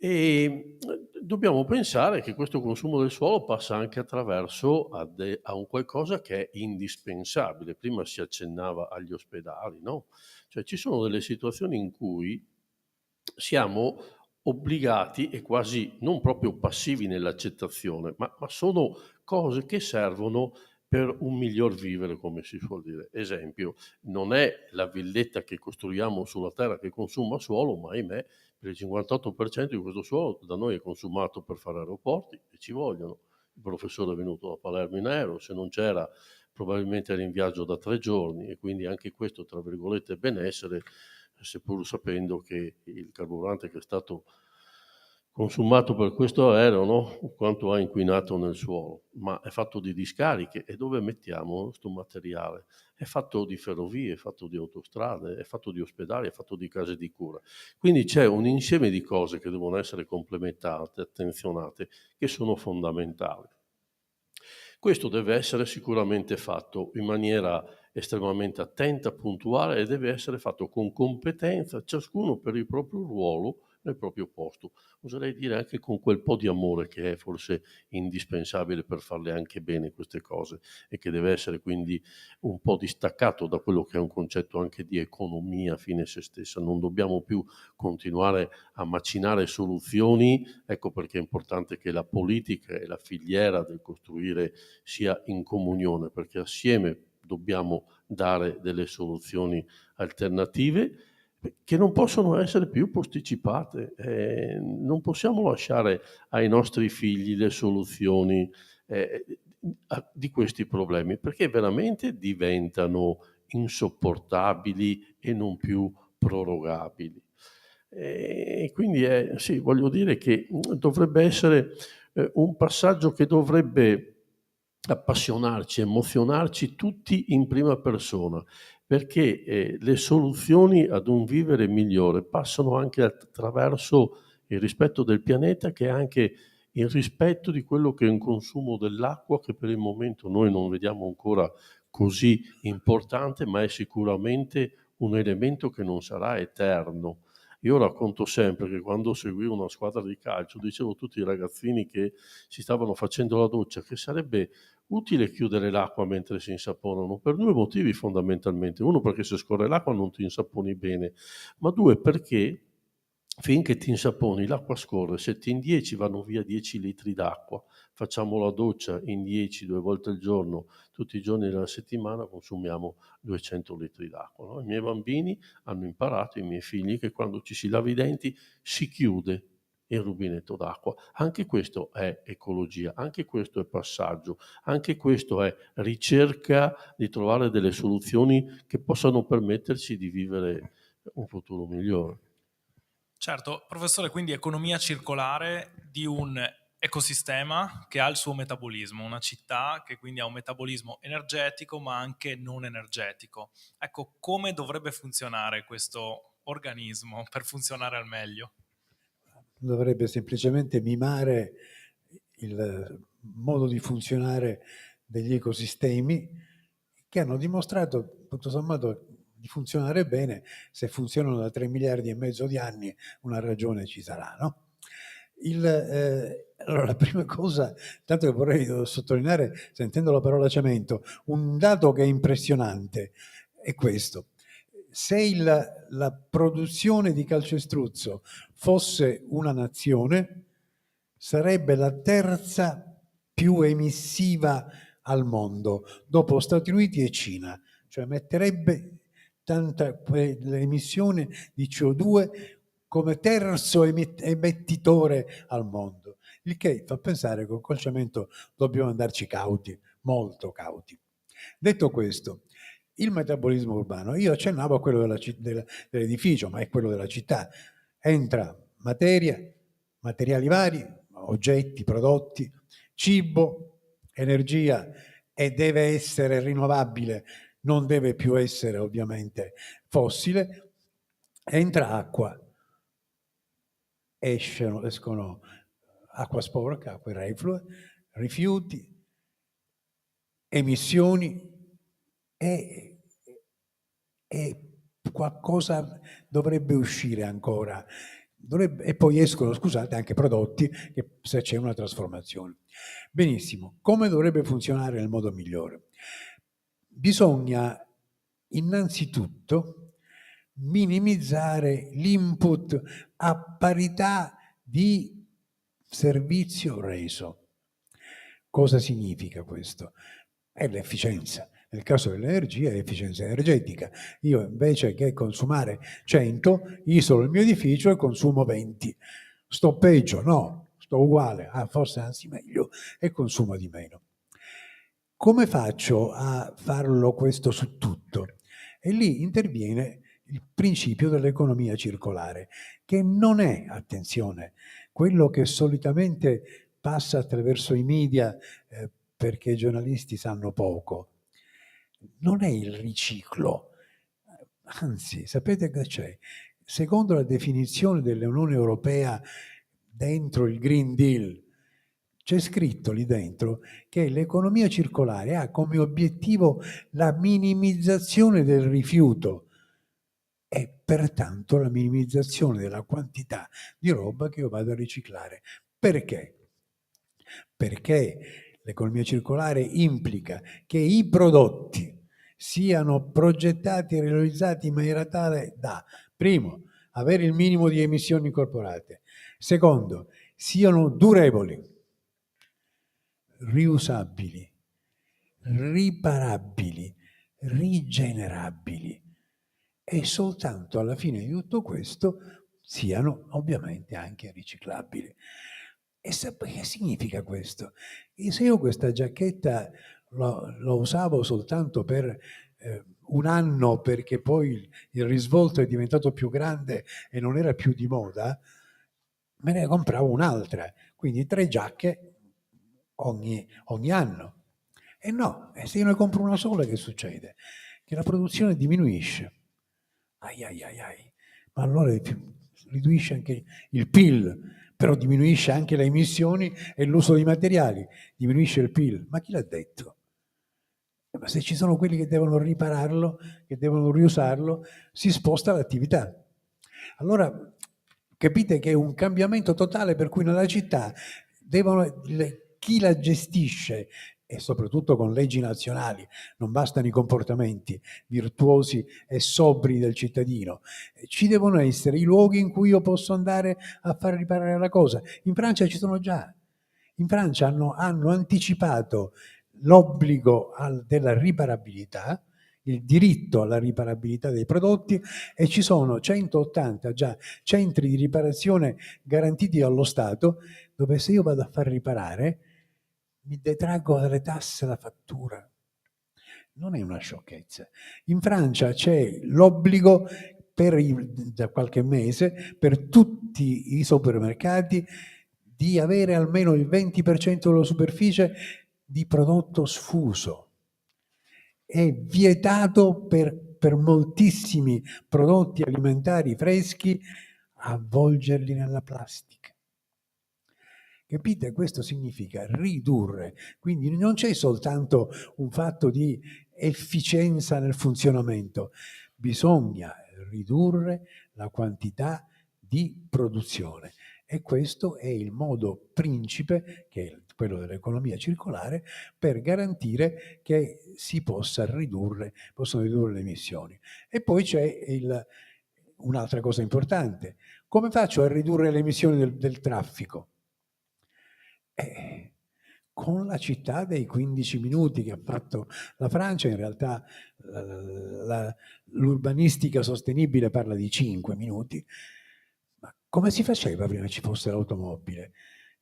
E dobbiamo pensare che questo consumo del suolo passa anche attraverso a un qualcosa che è indispensabile. Prima si accennava agli ospedali, no? Cioè ci sono delle situazioni in cui siamo obbligati e quasi non proprio passivi nell'accettazione, ma sono cose che servono per un miglior vivere, come si suol dire. Esempio, non è la villetta che costruiamo sulla terra che consuma suolo, ma ahimè, per il 58% di questo suolo da noi è consumato per fare aeroporti e ci vogliono. Il professore è venuto da Palermo in aereo, se non c'era probabilmente era in viaggio da 3 giorni e quindi anche questo, tra virgolette, benessere seppur sapendo che il carburante che è stato consumato per questo aereo, no? Quanto ha inquinato nel suolo, ma è fatto di discariche. E dove mettiamo questo materiale? È fatto di ferrovie, è fatto di autostrade, è fatto di ospedali, è fatto di case di cura. Quindi c'è un insieme di cose che devono essere complementate, attenzionate, che sono fondamentali. Questo deve essere sicuramente fatto in maniera estremamente attenta, puntuale, e deve essere fatto con competenza, ciascuno per il proprio ruolo nel proprio posto. Oserei dire anche con quel po' di amore che è forse indispensabile per farle anche bene queste cose, e che deve essere quindi un po' distaccato da quello che è un concetto anche di economia fine a se stessa. Non dobbiamo più continuare a macinare soluzioni. Ecco perché è importante che la politica e la filiera del costruire sia in comunione, perché assieme dobbiamo dare delle soluzioni alternative che non possono essere più posticipate. Non possiamo lasciare ai nostri figli le soluzioni di questi problemi, perché veramente diventano insopportabili e non più prorogabili. E quindi sì, voglio dire che dovrebbe essere un passaggio che dovrebbe appassionarci, emozionarci tutti in prima persona, perché le soluzioni ad un vivere migliore passano anche attraverso il rispetto del pianeta, che è anche il rispetto di quello che è un consumo dell'acqua, che per il momento noi non vediamo ancora così importante, ma è sicuramente un elemento che non sarà eterno. Io racconto sempre che quando seguivo una squadra di calcio dicevo a tutti i ragazzini che si stavano facendo la doccia che sarebbe utile chiudere l'acqua mentre si insaponano, per due motivi fondamentalmente. Uno, perché se scorre l'acqua non ti insaponi bene, ma due, perché finché ti insaponi l'acqua scorre, se in 10 vanno via 10 litri d'acqua, facciamo la doccia in 10 2 volte al giorno, tutti i giorni della settimana, consumiamo 200 litri d'acqua. No? I miei bambini hanno imparato, i miei figli, che quando ci si lava i denti si chiude il rubinetto d'acqua. Anche questo è ecologia, anche questo è passaggio, anche questo è ricerca di trovare delle soluzioni che possano permetterci di vivere un futuro migliore. Certo, professore, quindi economia circolare di un ecosistema che ha il suo metabolismo, una città che quindi ha un metabolismo energetico ma anche non energetico. Ecco, come dovrebbe funzionare questo organismo per funzionare al meglio? Dovrebbe semplicemente mimare il modo di funzionare degli ecosistemi che hanno dimostrato, tutto sommato, di funzionare bene. Se funzionano da 3 miliardi e mezzo di anni, una ragione ci sarà, no? Allora, la prima cosa, tanto che vorrei sottolineare, sentendo la parola cemento, un dato che è impressionante è questo. Se la produzione di calcestruzzo fosse una nazione, sarebbe la terza più emissiva al mondo, dopo Stati Uniti e Cina, cioè metterebbe l'emissione di CO2 come terzo emettitore al mondo, il che fa pensare che col cemento dobbiamo andarci cauti, molto cauti. Detto questo, il metabolismo urbano, io accennavo a quello dell'edificio, ma è quello della città. Entra materia, materiali vari, oggetti, prodotti, cibo, energia, e deve essere rinnovabile, non deve più essere ovviamente fossile. Entra acqua, escono acqua sporca, acqua reflue, rifiuti, emissioni, e qualcosa dovrebbe uscire ancora. E poi escono, scusate, anche prodotti se c'è una trasformazione. Benissimo, come dovrebbe funzionare nel modo migliore? Bisogna innanzitutto minimizzare l'input a parità di servizio reso. Cosa significa questo? È l'efficienza. Nel caso dell'energia è l'efficienza energetica. Io invece che consumare 100, isolo il mio edificio e consumo 20. Sto peggio? No, sto uguale, forse anzi meglio, e consumo di meno. Come faccio a farlo questo su tutto? E lì interviene il principio dell'economia circolare, che non è, attenzione, quello che solitamente passa attraverso i media perché i giornalisti sanno poco. Non è il riciclo, anzi, sapete che c'è? Secondo la definizione dell'Unione Europea dentro il Green Deal, c'è scritto lì dentro che l'economia circolare ha come obiettivo la minimizzazione del rifiuto e pertanto la minimizzazione della quantità di roba che io vado a riciclare. Perché? Perché l'economia circolare implica che i prodotti siano progettati e realizzati in maniera tale da, primo, avere il minimo di emissioni incorporate, secondo, siano durevoli, riusabili, riparabili, rigenerabili e soltanto alla fine di tutto questo siano ovviamente anche riciclabili. E che significa questo? E se io questa giacchetta lo usavo soltanto per un anno perché poi il risvolto è diventato più grande e non era più di moda, me ne compravo un'altra, quindi 3 giacche ogni anno. E no, e se io ne compro una sola che succede? Che la produzione diminuisce. Ai ai ai ai. Ma allora riduisce anche il PIL, però diminuisce anche le emissioni e l'uso dei materiali, diminuisce il PIL. Ma chi l'ha detto? Ma se ci sono quelli che devono ripararlo, che devono riusarlo, si sposta l'attività. Allora capite che è un cambiamento totale per cui nella città chi la gestisce, e soprattutto con leggi nazionali, non bastano i comportamenti virtuosi e sobri del cittadino, ci devono essere i luoghi in cui io posso andare a far riparare la cosa. In Francia ci sono già. In Francia hanno anticipato l'obbligo della riparabilità, il diritto alla riparabilità dei prodotti e ci sono 180 già centri di riparazione garantiti dallo Stato dove se io vado a far riparare mi detraggo dalle tasse la fattura. Non è una sciocchezza. In Francia c'è l'obbligo da qualche mese per tutti i supermercati di avere almeno il 20% della superficie di prodotto sfuso. È vietato per moltissimi prodotti alimentari freschi avvolgerli nella plastica. Capite? Questo significa ridurre. Quindi non c'è soltanto un fatto di efficienza nel funzionamento, bisogna ridurre la quantità di produzione. E questo è il modo principe, che è quello dell'economia circolare, per garantire che possono ridurre le emissioni. E poi c'è un'altra cosa importante. Come faccio a ridurre le emissioni del traffico? Con la città dei 15 minuti che ha fatto la Francia, in realtà l'urbanistica sostenibile parla di 5 minuti. Ma come si faceva prima che ci fosse l'automobile?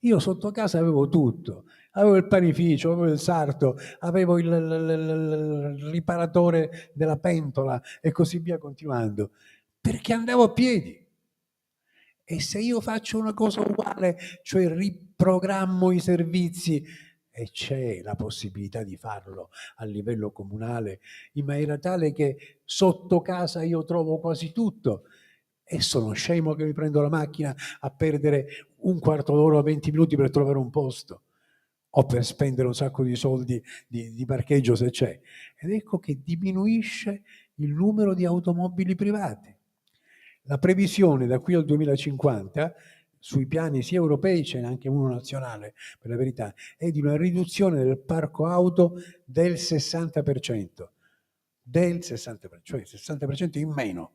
Io sotto casa avevo tutto, avevo il panificio, avevo il sarto, avevo il riparatore della pentola e così via continuando, perché andavo a piedi. E se io faccio una cosa uguale, cioè riprogrammo i servizi, e c'è la possibilità di farlo a livello comunale, in maniera tale che sotto casa io trovo quasi tutto, e sono scemo che mi prendo la macchina a perdere un quarto d'ora o 20 minuti per trovare un posto, o per spendere un sacco di soldi di parcheggio se c'è. Ed ecco che diminuisce il numero di automobili private. La previsione da qui al 2050, sui piani sia europei, ce n'è anche uno nazionale per la verità, è di una riduzione del parco auto del 60%, cioè il 60% in meno.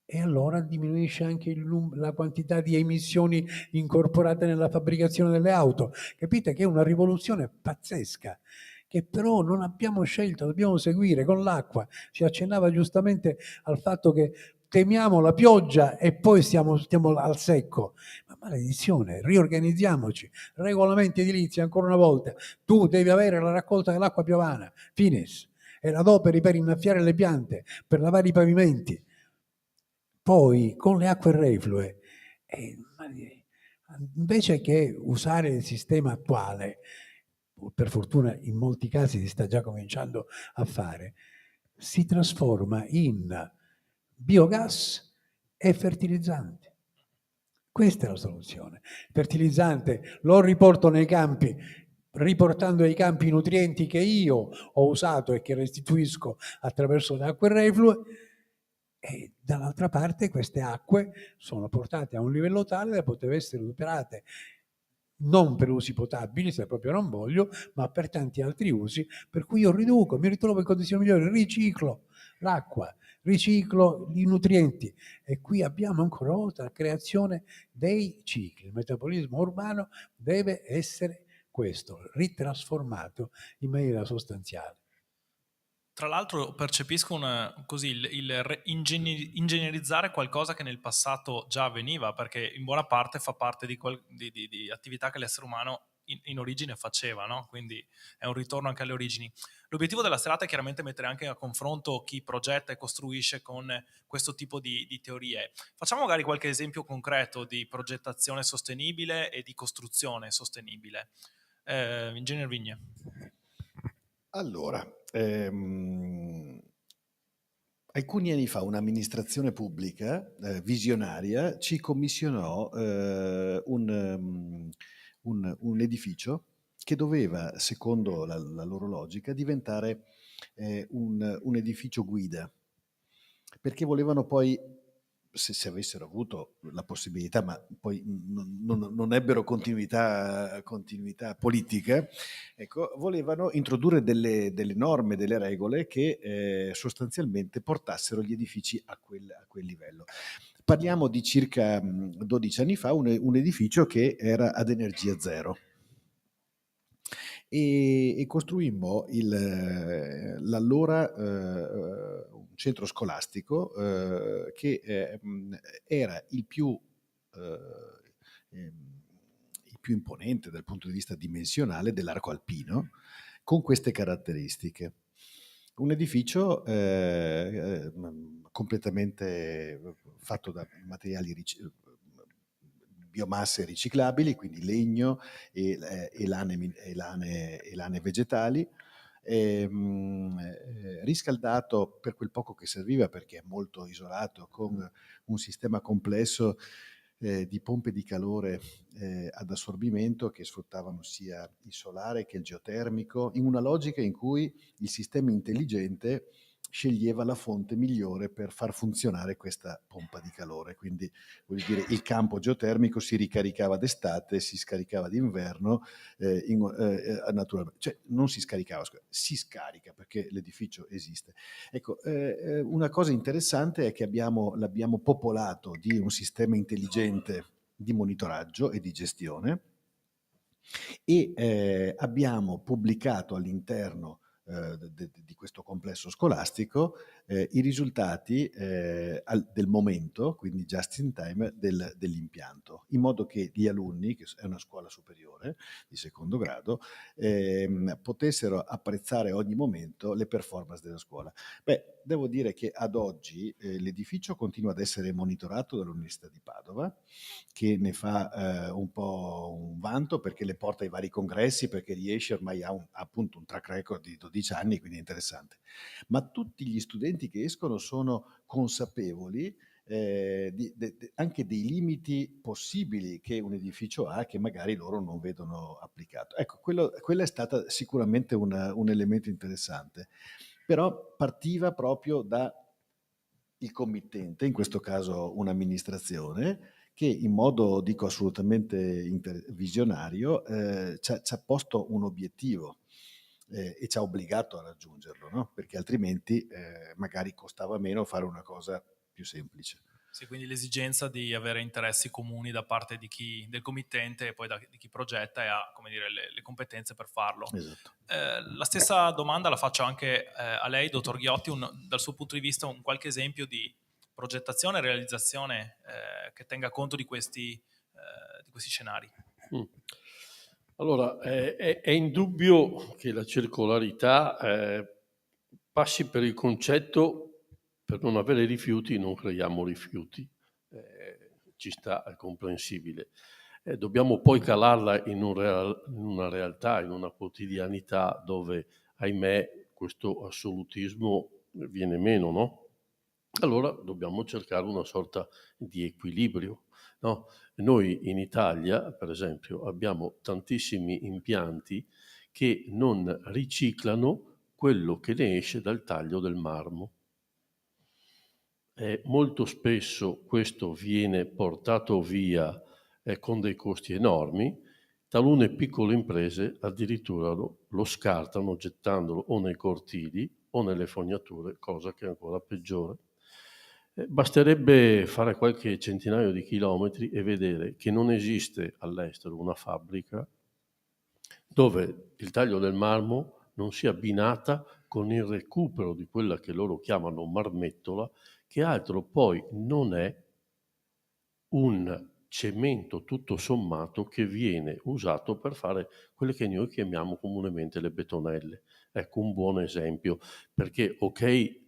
E allora diminuisce anche la quantità di emissioni incorporate nella fabbricazione delle auto. Capite che è una rivoluzione pazzesca, che però non abbiamo scelto, dobbiamo seguire con l'acqua. Si accennava giustamente al fatto che temiamo la pioggia e poi stiamo al secco. Ma maledizione, riorganizziamoci. Regolamenti edilizi, ancora una volta. Tu devi avere la raccolta dell'acqua piovana, finis, e l'adoperi per innaffiare le piante, per lavare i pavimenti. Poi con le acque reflue, invece che usare il sistema attuale, per fortuna in molti casi si sta già cominciando a fare, si trasforma in biogas e fertilizzante. Questa è la soluzione. Fertilizzante lo riporto nei campi, riportando ai campi i nutrienti che io ho usato e che restituisco attraverso le acque reflue, e dall'altra parte queste acque sono portate a un livello tale da poter essere recuperate non per usi potabili, se proprio non voglio, ma per tanti altri usi, per cui io riduco, mi ritrovo in condizioni migliori, riciclo l'acqua, riciclo i nutrienti, e qui abbiamo ancora una volta la creazione dei cicli. Il metabolismo urbano deve essere questo, ritrasformato in maniera sostanziale. Tra l'altro percepisco così, ingegnerizzare qualcosa che nel passato già avveniva, perché in buona parte fa parte di attività che l'essere umano in origine faceva, no? Quindi è un ritorno anche alle origini. L'obiettivo della serata è chiaramente mettere anche a confronto chi progetta e costruisce con questo tipo di teorie. Facciamo magari qualche esempio concreto di progettazione sostenibile e di costruzione sostenibile. Ingegner Vigne. Allora, alcuni anni fa un'amministrazione pubblica visionaria ci commissionò un edificio che doveva, secondo la loro logica, diventare un edificio guida, perché volevano poi, se avessero avuto la possibilità, ma poi non ebbero continuità politica, ecco, volevano introdurre delle norme, delle regole che sostanzialmente portassero gli edifici a quel livello. Parliamo di circa 12 anni fa, un edificio che era ad energia zero. E costruimmo l'allora un centro scolastico che era il più imponente dal punto di vista dimensionale dell'arco alpino, con queste caratteristiche. Un edificio completamente fatto da materiali biomasse riciclabili, quindi legno e lane vegetali, riscaldato per quel poco che serviva, perché è molto isolato, con un sistema complesso di pompe di calore ad assorbimento che sfruttavano sia il solare che il geotermico, in una logica in cui il sistema intelligente sceglieva la fonte migliore per far funzionare questa pompa di calore. Quindi, voglio dire, il campo geotermico si ricaricava d'estate, si scaricava d'inverno, naturalmente, cioè non si scaricava, si scarica, perché l'edificio esiste. Ecco, una cosa interessante è che l'abbiamo popolato di un sistema intelligente di monitoraggio e di gestione, e abbiamo pubblicato all'interno di questo complesso scolastico i risultati del momento, quindi just in time, dell'impianto, in modo che gli alunni, che è una scuola superiore di secondo grado, potessero apprezzare ogni momento le performance della scuola. Beh, devo dire che ad oggi l'edificio continua ad essere monitorato dall'Università di Padova, che ne fa un po' un vanto, perché le porta ai vari congressi, perché riesce ormai appunto un track record di 12 anni, quindi è interessante. Ma tutti gli studenti che escono sono consapevoli anche dei limiti possibili che un edificio ha, che magari loro non vedono applicato. Ecco, quello è stato sicuramente un elemento interessante, però partiva proprio da il committente, in questo caso un'amministrazione, che in modo, dico, assolutamente visionario, ci ha posto un obiettivo e ci ha obbligato a raggiungerlo, no? Perché altrimenti magari costava meno fare una cosa più semplice. Sì, quindi l'esigenza di avere interessi comuni da parte del committente e poi di chi progetta, e ha, come dire, le competenze per farlo. Esatto. La stessa domanda la faccio anche a lei, dottor Ghiotti, dal suo punto di vista un qualche esempio di progettazione e realizzazione che tenga conto di questi scenari. Allora, è indubbio che la circolarità passi per il concetto per non avere rifiuti non creiamo rifiuti. Ci sta, è comprensibile. Dobbiamo poi calarla in una realtà, in una quotidianità dove, ahimè, questo assolutismo viene meno, no? Allora dobbiamo cercare una sorta di equilibrio, no? Noi in Italia, per esempio, abbiamo tantissimi impianti che non riciclano quello che ne esce dal taglio del marmo. Molto spesso questo viene portato via con dei costi enormi. Talune piccole imprese addirittura lo scartano gettandolo o nei cortili o nelle fognature, cosa che è ancora peggiore. Basterebbe fare qualche centinaio di chilometri e vedere che non esiste all'estero una fabbrica dove il taglio del marmo non sia abbinata con il recupero di quella che loro chiamano marmettola, che altro poi non è un cemento tutto sommato che viene usato per fare quelle che noi chiamiamo comunemente le betonelle. Ecco un buon esempio, perché ok,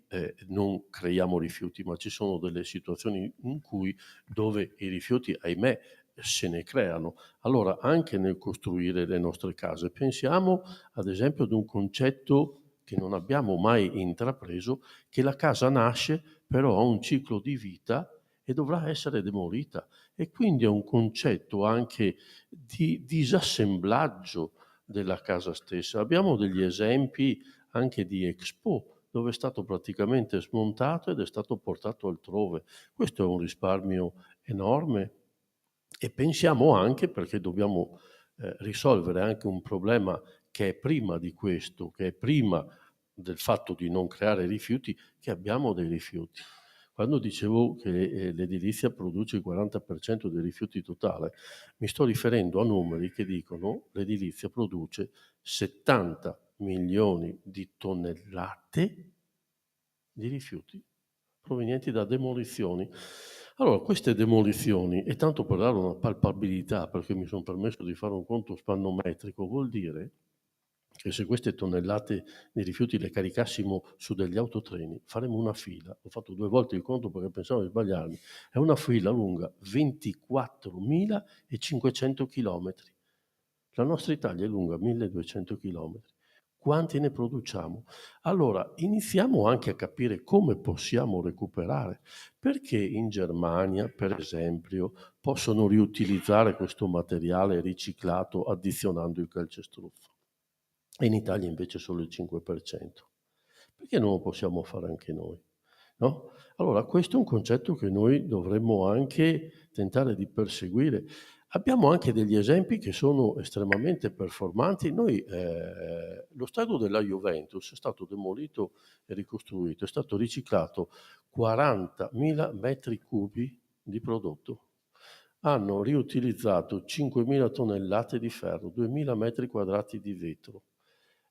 non creiamo rifiuti, ma ci sono delle situazioni in cui dove i rifiuti, ahimè, se ne creano. Allora, anche nel costruire le nostre case, pensiamo ad esempio ad un concetto che non abbiamo mai intrapreso, che la casa nasce, però ha un ciclo di vita e dovrà essere demolita. E quindi è un concetto anche di disassemblaggio della casa stessa. Abbiamo degli esempi anche di Expo, dove è stato praticamente smontato ed è stato portato altrove. Questo è un risparmio enorme. E pensiamo anche, perché dobbiamo risolvere anche un problema che è prima di questo, che è prima del fatto di non creare rifiuti, che abbiamo dei rifiuti. Quando dicevo che l'edilizia produce il 40% dei rifiuti totale, mi sto riferendo a numeri che dicono che l'edilizia produce 70 milioni di tonnellate di rifiuti provenienti da demolizioni. Allora, queste demolizioni, e tanto per dare una palpabilità, perché mi sono permesso di fare un conto spannometrico, vuol dire che se queste tonnellate di rifiuti le caricassimo su degli autotreni, faremo una fila. Ho fatto 2 volte il conto perché pensavo di sbagliarmi. È una fila lunga 24.500 chilometri. La nostra Italia è lunga 1.200 chilometri. Quanti ne produciamo? Allora, iniziamo anche a capire come possiamo recuperare. Perché in Germania, per esempio, possono riutilizzare questo materiale riciclato addizionando il calcestruzzo? E in Italia invece solo il 5%. Perché non lo possiamo fare anche noi? No? Allora, questo è un concetto che noi dovremmo anche tentare di perseguire. Abbiamo anche degli esempi che sono estremamente performanti. Noi, lo stadio della Juventus è stato demolito e ricostruito, è stato riciclato 40.000 metri cubi di prodotto. Hanno riutilizzato 5.000 tonnellate di ferro, 2.000 metri quadrati di vetro.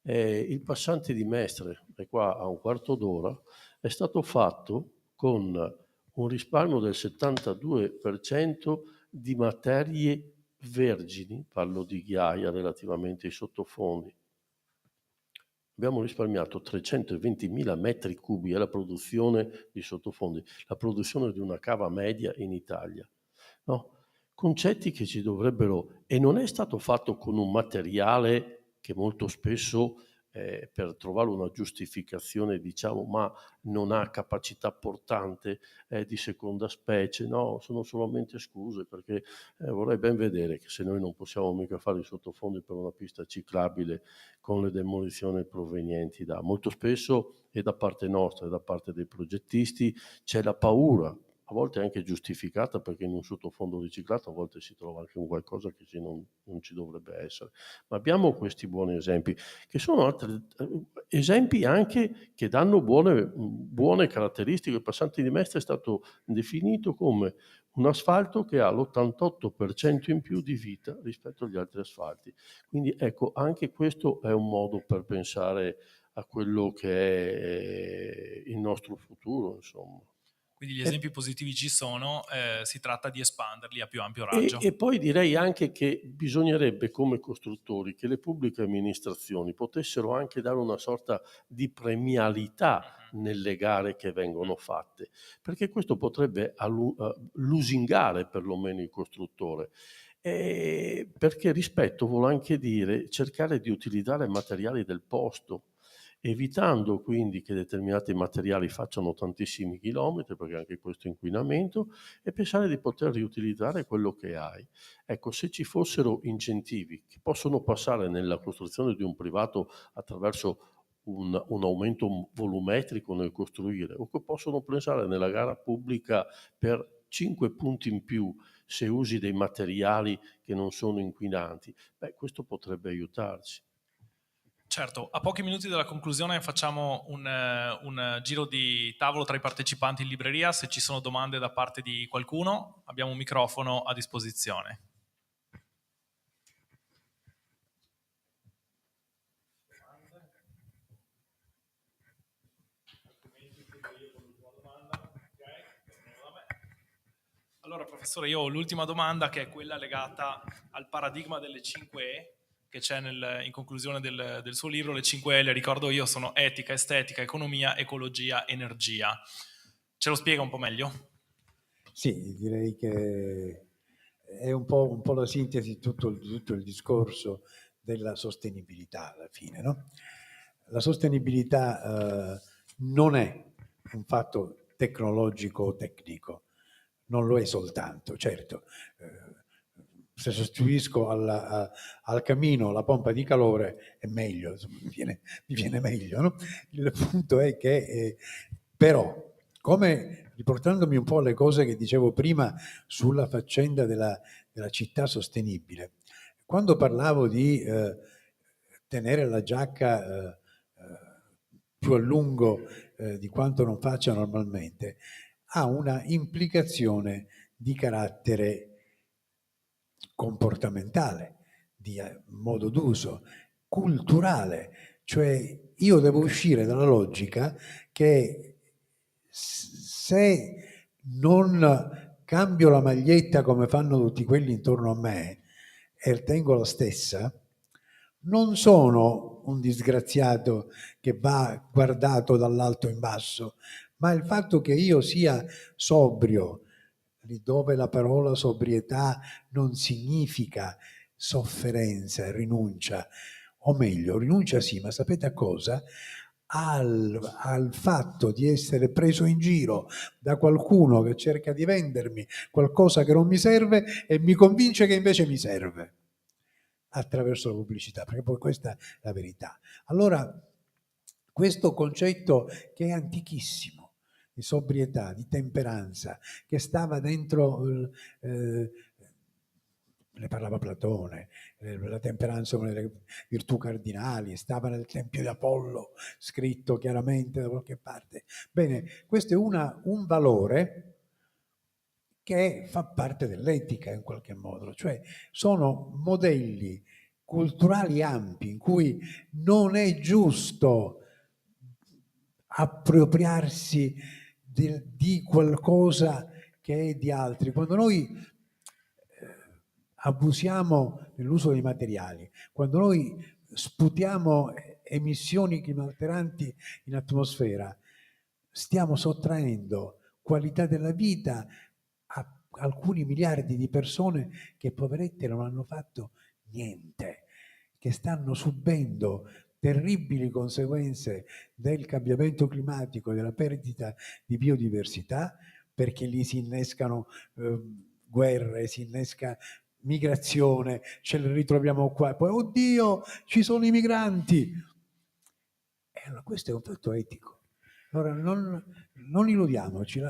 Il passante di Mestre, è qua a un quarto d'ora, è stato fatto con un risparmio del 72% di materie vergini, parlo di ghiaia relativamente ai sottofondi. Abbiamo risparmiato 320.000 metri cubi alla produzione di sottofondi, la produzione di una cava media in Italia. No? Concetti che ci dovrebbero... E non è stato fatto con un materiale che molto spesso per trovare una giustificazione diciamo ma non ha capacità portante, è di seconda specie, no, sono solamente scuse perché vorrei ben vedere che se noi non possiamo mica fare i sottofondi per una pista ciclabile con le demolizioni provenienti da molto spesso e da parte nostra e da parte dei progettisti c'è la paura, a volte anche giustificata perché in un sottofondo riciclato a volte si trova anche un qualcosa che non ci dovrebbe essere. Ma abbiamo questi buoni esempi, che sono altri esempi anche che danno buone caratteristiche. Il passante di Mestre è stato definito come un asfalto che ha l'88% in più di vita rispetto agli altri asfalti. Quindi ecco, anche questo è un modo per pensare a quello che è il nostro futuro, insomma. Quindi gli esempi positivi ci sono, si tratta di espanderli a più ampio E, raggio. e poi direi anche che bisognerebbe, come costruttori, che le pubbliche amministrazioni potessero anche dare una sorta di premialità nelle gare che vengono fatte, perché questo potrebbe lusingare perlomeno il costruttore. Perché rispetto vuol anche dire cercare di utilizzare materiali del posto, evitando quindi che determinati materiali facciano tantissimi chilometri, perché anche questo è inquinamento, e pensare di poter riutilizzare quello che hai. Ecco, se ci fossero incentivi che possono passare nella costruzione di un privato attraverso un aumento volumetrico nel costruire, o che possono pensare nella gara pubblica per 5 punti in più se usi dei materiali che non sono inquinanti, beh, questo potrebbe aiutarci. Certo, a pochi minuti dalla conclusione facciamo un giro di tavolo tra i partecipanti in libreria. Se ci sono domande da parte di qualcuno, abbiamo un microfono a disposizione. Allora, professore, io ho l'ultima domanda, che è quella legata al paradigma delle 5E, che c'è in conclusione del suo libro. Le 5E, le ricordo io, sono etica, estetica, economia, ecologia, energia. Ce lo spiega un po' meglio? Sì, direi che è un po' la sintesi di tutto il discorso della sostenibilità alla fine, no? La sostenibilità non è un fatto tecnologico o tecnico, non lo è soltanto, certo. Se sostituisco al camino la pompa di calore è meglio, insomma, mi viene meglio, no? Il punto è che però, come riportandomi un po' alle cose che dicevo prima sulla faccenda della città sostenibile, quando parlavo di tenere la giacca più a lungo di quanto non faccia normalmente, ha una implicazione di carattere comportamentale, di modo d'uso, culturale, cioè io devo uscire dalla logica che se non cambio la maglietta come fanno tutti quelli intorno a me e tengo la stessa, non sono un disgraziato che va guardato dall'alto in basso, ma il fatto che io sia sobrio, lì dove la parola sobrietà non significa sofferenza, rinuncia, o meglio, rinuncia sì, ma sapete a cosa? Al fatto di essere preso in giro da qualcuno che cerca di vendermi qualcosa che non mi serve e mi convince che invece mi serve attraverso la pubblicità, perché poi questa è la verità. Allora, questo concetto che è antichissimo, di sobrietà, di temperanza, che stava dentro, ne parlava Platone, la temperanza è una delle virtù cardinali, stava nel Tempio di Apollo, scritto chiaramente da qualche parte. Bene, questo è un valore che fa parte dell'etica in qualche modo, cioè sono modelli culturali ampi in cui non è giusto appropriarsi di qualcosa che è di altri. Quando noi abusiamo nell'uso dei materiali, quando noi sputiamo emissioni climalteranti in atmosfera, stiamo sottraendo qualità della vita a alcuni miliardi di persone che, poverette, non hanno fatto niente, che stanno subendo terribili conseguenze del cambiamento climatico e della perdita di biodiversità, perché lì si innescano guerre, si innesca migrazione, ce le ritroviamo qua, poi oddio, ci sono i migranti. E allora questo è un fatto etico. Allora non illudiamoci,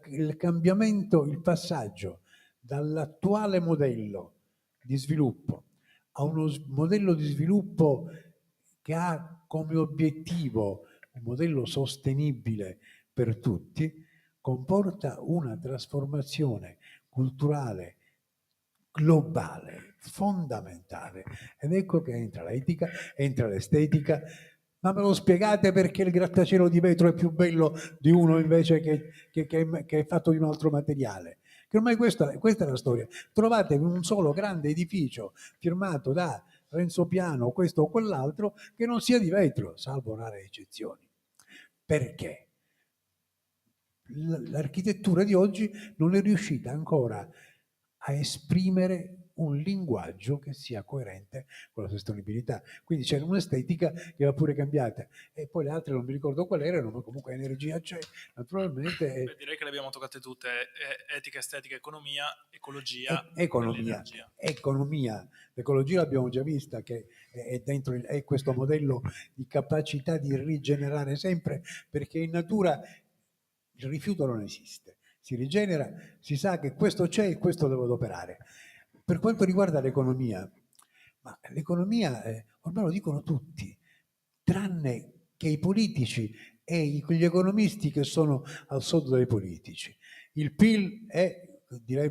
il cambiamento, il passaggio dall'attuale modello di sviluppo a uno modello di sviluppo che ha come obiettivo un modello sostenibile per tutti, comporta una trasformazione culturale globale, fondamentale. Ed ecco che entra l'etica, entra l'estetica, Ma me lo spiegate perché il grattacielo di vetro è più bello di uno invece che è fatto di un altro materiale? Che ormai questa è la storia. Trovate un solo grande edificio firmato da Renzo Piano, questo o quell'altro, che non sia di vetro, salvo rare eccezioni. Perché? L'architettura di oggi non è riuscita ancora a esprimere un linguaggio che sia coerente con la sostenibilità. Quindi c'è un'estetica che va pure cambiata. E poi le altre non mi ricordo quali erano, ma comunque energia c'è, naturalmente. Beh, direi che le abbiamo toccate tutte: etica, estetica, economia, ecologia, Economia, dell'energia. economia. L'ecologia l'abbiamo già vista che è dentro è questo modello di capacità di rigenerare sempre, perché in natura il rifiuto non esiste, si rigenera, si sa che questo c'è e questo devo adoperare. Per quanto riguarda l'economia, ma l'economia ormai lo dicono tutti, tranne che i politici e gli economisti che sono al soldo dei politici. Il PIL è,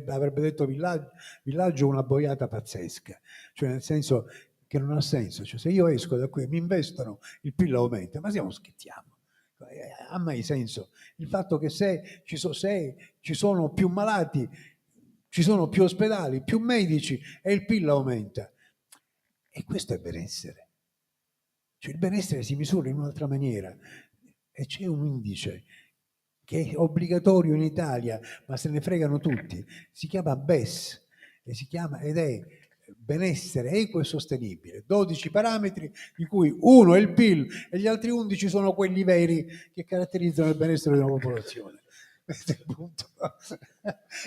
avrebbe detto Villaggio, una boiata pazzesca, cioè nel senso che non ha senso, cioè se io esco da qui e mi investono il PIL aumenta, ma scherziamo, ha mai senso? Il fatto che se ci sono più malati, ci sono più ospedali, più medici e il PIL aumenta. E questo è benessere. Cioè il benessere si misura in un'altra maniera e c'è un indice che è obbligatorio in Italia, ma se ne fregano tutti, si chiama BES ed è benessere equo e sostenibile. 12 parametri di cui uno è il PIL e gli altri 11 sono quelli veri che caratterizzano il benessere di una popolazione. Questo è il punto.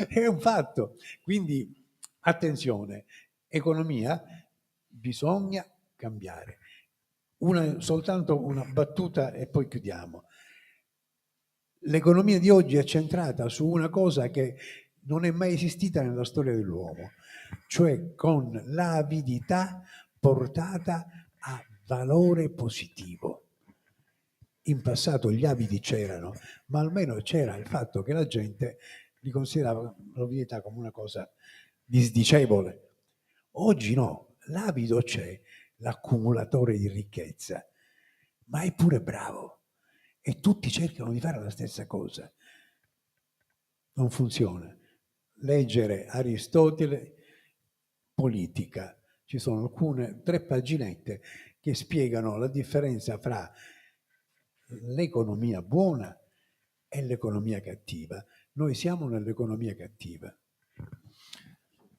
È un fatto. Quindi attenzione, economia bisogna cambiare. Soltanto una battuta e poi chiudiamo. L'economia di oggi è centrata su una cosa che non è mai esistita nella storia dell'uomo, cioè con l'avidità portata a valore positivo. In passato gli avidi c'erano, ma almeno c'era il fatto che la gente li considerava l'avidità come una cosa disdicevole. Oggi no, l'avido c'è, l'accumulatore di ricchezza, ma è pure bravo e tutti cercano di fare la stessa cosa. Non funziona. Leggere Aristotele, politica. Ci sono alcune 3 paginette che spiegano la differenza fra l'economia buona e l'economia cattiva. Noi siamo nell'economia cattiva.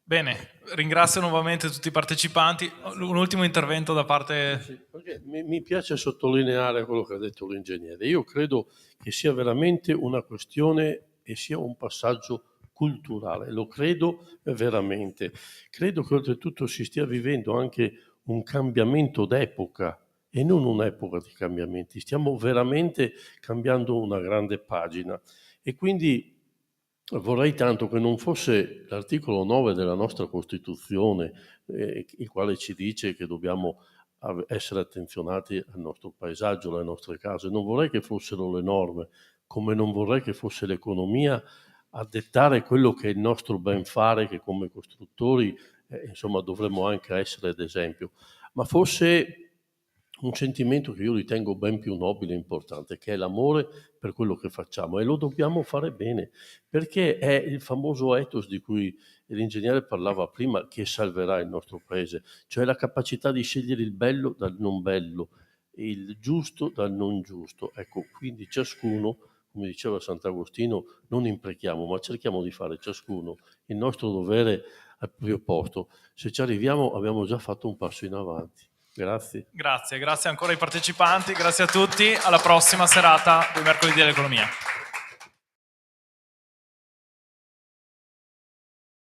Bene, ringrazio nuovamente tutti i partecipanti. Un ultimo intervento da parte... Sì, perché mi piace sottolineare quello che ha detto l'ingegnere. Io credo che sia veramente una questione e sia un passaggio culturale, lo credo veramente. Credo che oltretutto si stia vivendo anche un cambiamento d'epoca e non un'epoca di cambiamenti. Stiamo veramente cambiando una grande pagina e quindi vorrei tanto che non fosse l'articolo 9 della nostra Costituzione, il quale ci dice che dobbiamo essere attenzionati al nostro paesaggio, alle nostre case. Non vorrei che fossero le norme, come non vorrei che fosse l'economia a dettare quello che è il nostro ben fare, che come costruttori insomma dovremmo anche essere d'esempio, ma fosse un sentimento che io ritengo ben più nobile e importante, che è l'amore per quello che facciamo, e lo dobbiamo fare bene, perché è il famoso ethos di cui l'ingegnere parlava prima che salverà il nostro paese, cioè la capacità di scegliere il bello dal non bello, il giusto dal non giusto. Ecco, quindi ciascuno, come diceva Sant'Agostino, non imprechiamo, ma cerchiamo di fare ciascuno il nostro dovere al proprio posto. Se ci arriviamo abbiamo già fatto un passo in avanti. Grazie. Grazie ancora ai partecipanti, grazie a tutti, alla prossima serata di mercoledì dell'economia.